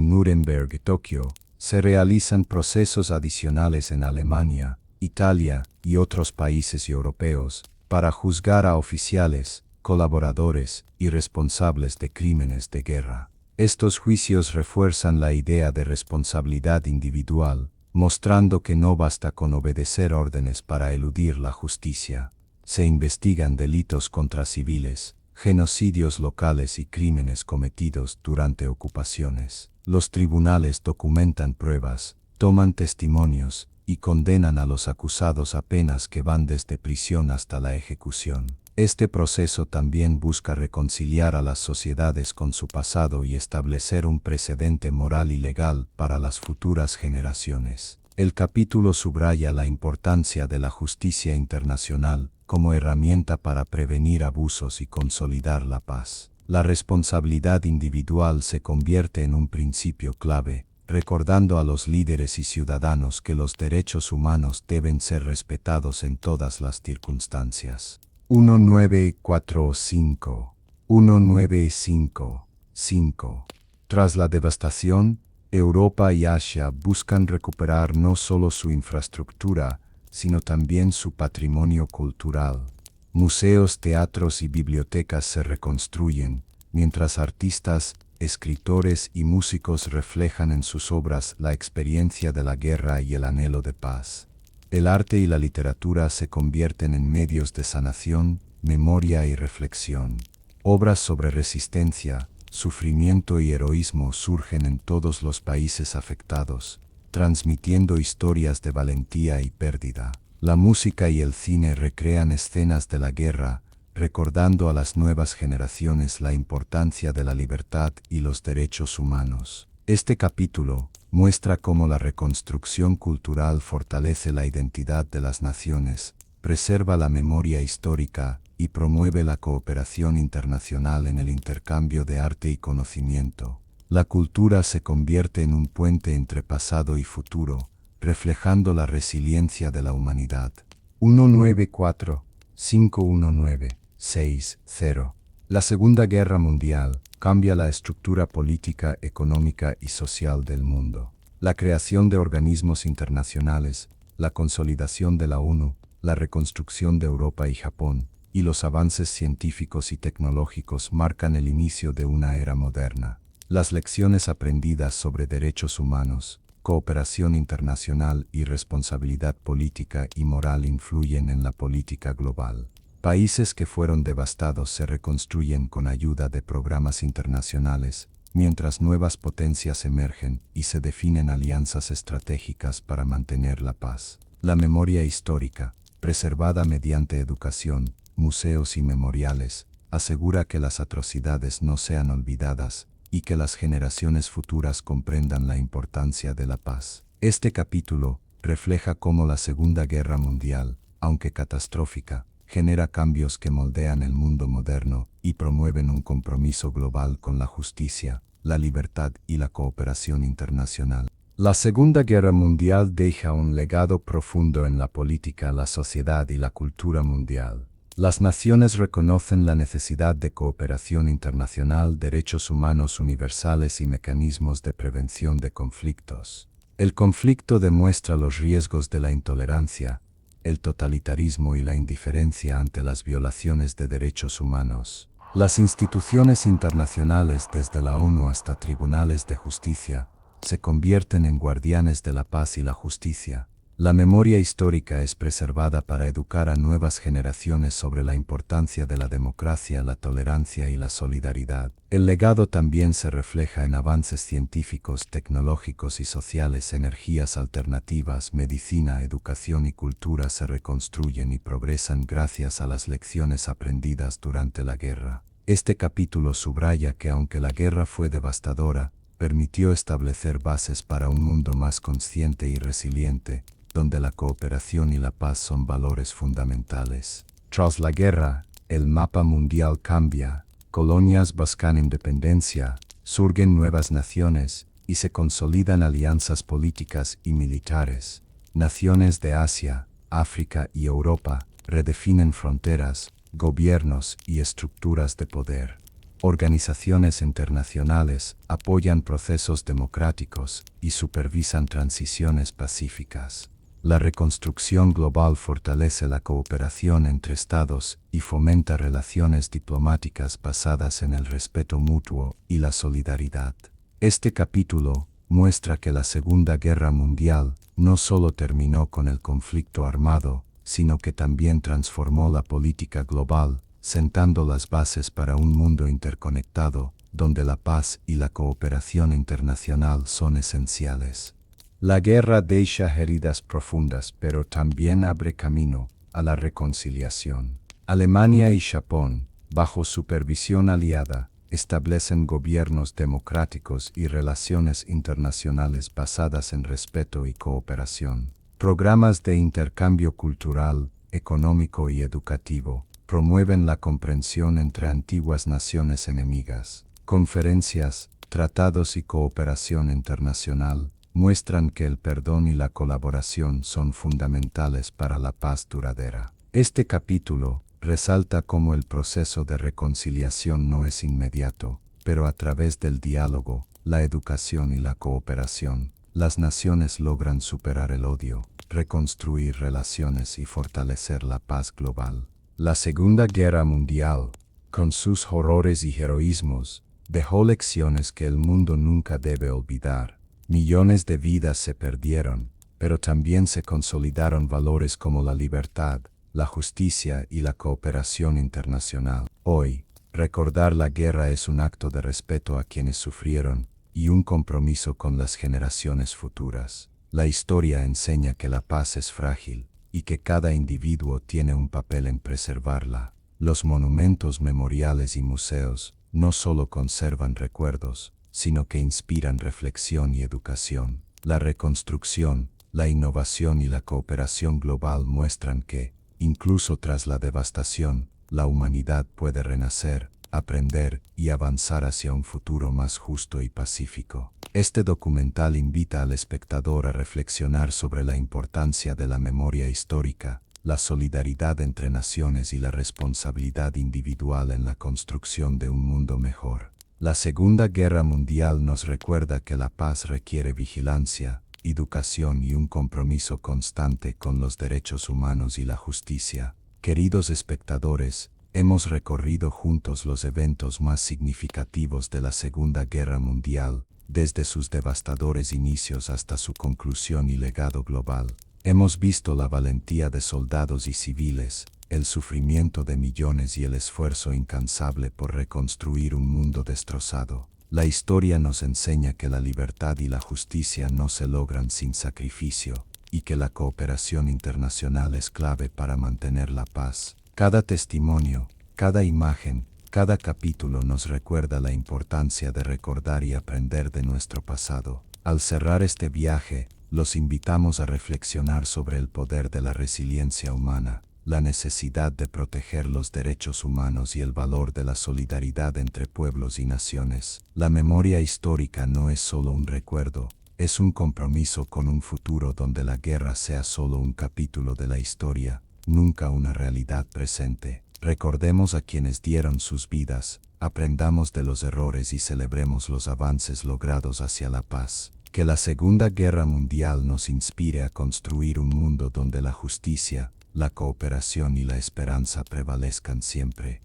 Nuremberg y Tokio, se realizan procesos adicionales en Alemania, Italia y otros países europeos para juzgar a oficiales, colaboradores y responsables de crímenes de guerra. Estos juicios refuerzan la idea de responsabilidad individual, mostrando que no basta con obedecer órdenes para eludir la justicia. Se investigan delitos contra civiles, genocidios locales y crímenes cometidos durante ocupaciones. Los tribunales documentan pruebas, toman testimonios y condenan a los acusados a penas que van desde prisión hasta la ejecución. Este proceso también busca reconciliar a las sociedades con su pasado y establecer un precedente moral y legal para las futuras generaciones. El capítulo subraya la importancia de la justicia internacional como herramienta para prevenir abusos y consolidar la paz. La responsabilidad individual se convierte en un principio clave, recordando a los líderes y ciudadanos que los derechos humanos deben ser respetados en todas las circunstancias. 1945. 1955. Tras la devastación, Europa y Asia buscan recuperar no solo su infraestructura, sino también su patrimonio cultural. Museos, teatros y bibliotecas se reconstruyen, mientras artistas, escritores y músicos reflejan en sus obras la experiencia de la guerra y el anhelo de paz. El arte y la literatura se convierten en medios de sanación, memoria y reflexión. Obras sobre resistencia, sufrimiento y heroísmo surgen en todos los países afectados, transmitiendo historias de valentía y pérdida. La música y el cine recrean escenas de la guerra, recordando a las nuevas generaciones la importancia de la libertad y los derechos humanos. Este capítulo muestra cómo la reconstrucción cultural fortalece la identidad de las naciones, preserva la memoria histórica y promueve la cooperación internacional en el intercambio de arte y conocimiento. La cultura se convierte en un puente entre pasado y futuro, reflejando la resiliencia de la humanidad. 194-519-60. La Segunda Guerra Mundial cambia la estructura política, económica y social del mundo. La creación de organismos internacionales, la consolidación de la ONU, la reconstrucción de Europa y Japón, y los avances científicos y tecnológicos marcan el inicio de una era moderna. Las lecciones aprendidas sobre derechos humanos, cooperación internacional y responsabilidad política y moral influyen en la política global. Países que fueron devastados se reconstruyen con ayuda de programas internacionales, mientras nuevas potencias emergen y se definen alianzas estratégicas para mantener la paz. La memoria histórica, preservada mediante educación, museos y memoriales, asegura que las atrocidades no sean olvidadas y que las generaciones futuras comprendan la importancia de la paz. Este capítulo refleja cómo la Segunda Guerra Mundial, aunque catastrófica, genera cambios que moldean el mundo moderno y promueven un compromiso global con la justicia, la libertad y la cooperación internacional. La Segunda Guerra Mundial deja un legado profundo en la política, la sociedad y la cultura mundial. Las naciones reconocen la necesidad de cooperación internacional, derechos humanos universales y mecanismos de prevención de conflictos. El conflicto demuestra los riesgos de la intolerancia, el totalitarismo y la indiferencia ante las violaciones de derechos humanos. Las instituciones internacionales, desde la ONU hasta tribunales de justicia, se convierten en guardianes de la paz y la justicia. La memoria histórica es preservada para educar a nuevas generaciones sobre la importancia de la democracia, la tolerancia y la solidaridad. El legado también se refleja en avances científicos, tecnológicos y sociales, energías alternativas, medicina, educación y cultura se reconstruyen y progresan gracias a las lecciones aprendidas durante la guerra. Este capítulo subraya que aunque la guerra fue devastadora, permitió establecer bases para un mundo más consciente y resiliente, donde la cooperación y la paz son valores fundamentales. Tras la guerra, el mapa mundial cambia, colonias buscan independencia, surgen nuevas naciones y se consolidan alianzas políticas y militares. Naciones de Asia, África y Europa redefinen fronteras, gobiernos y estructuras de poder. Organizaciones internacionales apoyan procesos democráticos y supervisan transiciones pacíficas. La reconstrucción global fortalece la cooperación entre estados y fomenta relaciones diplomáticas basadas en el respeto mutuo y la solidaridad. Este capítulo muestra que la Segunda Guerra Mundial no solo terminó con el conflicto armado, sino que también transformó la política global, sentando las bases para un mundo interconectado, donde la paz y la cooperación internacional son esenciales. La guerra deja heridas profundas, pero también abre camino a la reconciliación. Alemania y Japón, bajo supervisión aliada, establecen gobiernos democráticos y relaciones internacionales basadas en respeto y cooperación. Programas de intercambio cultural, económico y educativo promueven la comprensión entre antiguas naciones enemigas. Conferencias, tratados y cooperación internacional muestran que el perdón y la colaboración son fundamentales para la paz duradera. Este capítulo resalta cómo el proceso de reconciliación no es inmediato, pero a través del diálogo, la educación y la cooperación, las naciones logran superar el odio, reconstruir relaciones y fortalecer la paz global. La Segunda Guerra Mundial, con sus horrores y heroísmos, dejó lecciones que el mundo nunca debe olvidar. Millones de vidas se perdieron, pero también se consolidaron valores como la libertad, la justicia y la cooperación internacional. Hoy, recordar la guerra es un acto de respeto a quienes sufrieron y un compromiso con las generaciones futuras. La historia enseña que la paz es frágil y que cada individuo tiene un papel en preservarla. Los monumentos memoriales y museos no solo conservan recuerdos, sino que inspiran reflexión y educación. La reconstrucción, la innovación y la cooperación global muestran que, incluso tras la devastación, la humanidad puede renacer, aprender y avanzar hacia un futuro más justo y pacífico. Este documental invita al espectador a reflexionar sobre la importancia de la memoria histórica, la solidaridad entre naciones y la responsabilidad individual en la construcción de un mundo mejor. La Segunda Guerra Mundial nos recuerda que la paz requiere vigilancia, educación y un compromiso constante con los derechos humanos y la justicia. Queridos espectadores, hemos recorrido juntos los eventos más significativos de la Segunda Guerra Mundial, desde sus devastadores inicios hasta su conclusión y legado global. Hemos visto la valentía de soldados y civiles, el sufrimiento de millones y el esfuerzo incansable por reconstruir un mundo destrozado. La historia nos enseña que la libertad y la justicia no se logran sin sacrificio, y que la cooperación internacional es clave para mantener la paz. Cada testimonio, cada imagen, cada capítulo nos recuerda la importancia de recordar y aprender de nuestro pasado. Al cerrar este viaje, los invitamos a reflexionar sobre el poder de la resiliencia humana, la necesidad de proteger los derechos humanos y el valor de la solidaridad entre pueblos y naciones. La memoria histórica no es solo un recuerdo, es un compromiso con un futuro donde la guerra sea solo un capítulo de la historia, nunca una realidad presente. Recordemos a quienes dieron sus vidas, aprendamos de los errores y celebremos los avances logrados hacia la paz. Que la Segunda Guerra Mundial nos inspire a construir un mundo donde la justicia, la cooperación y la esperanza prevalezcan siempre.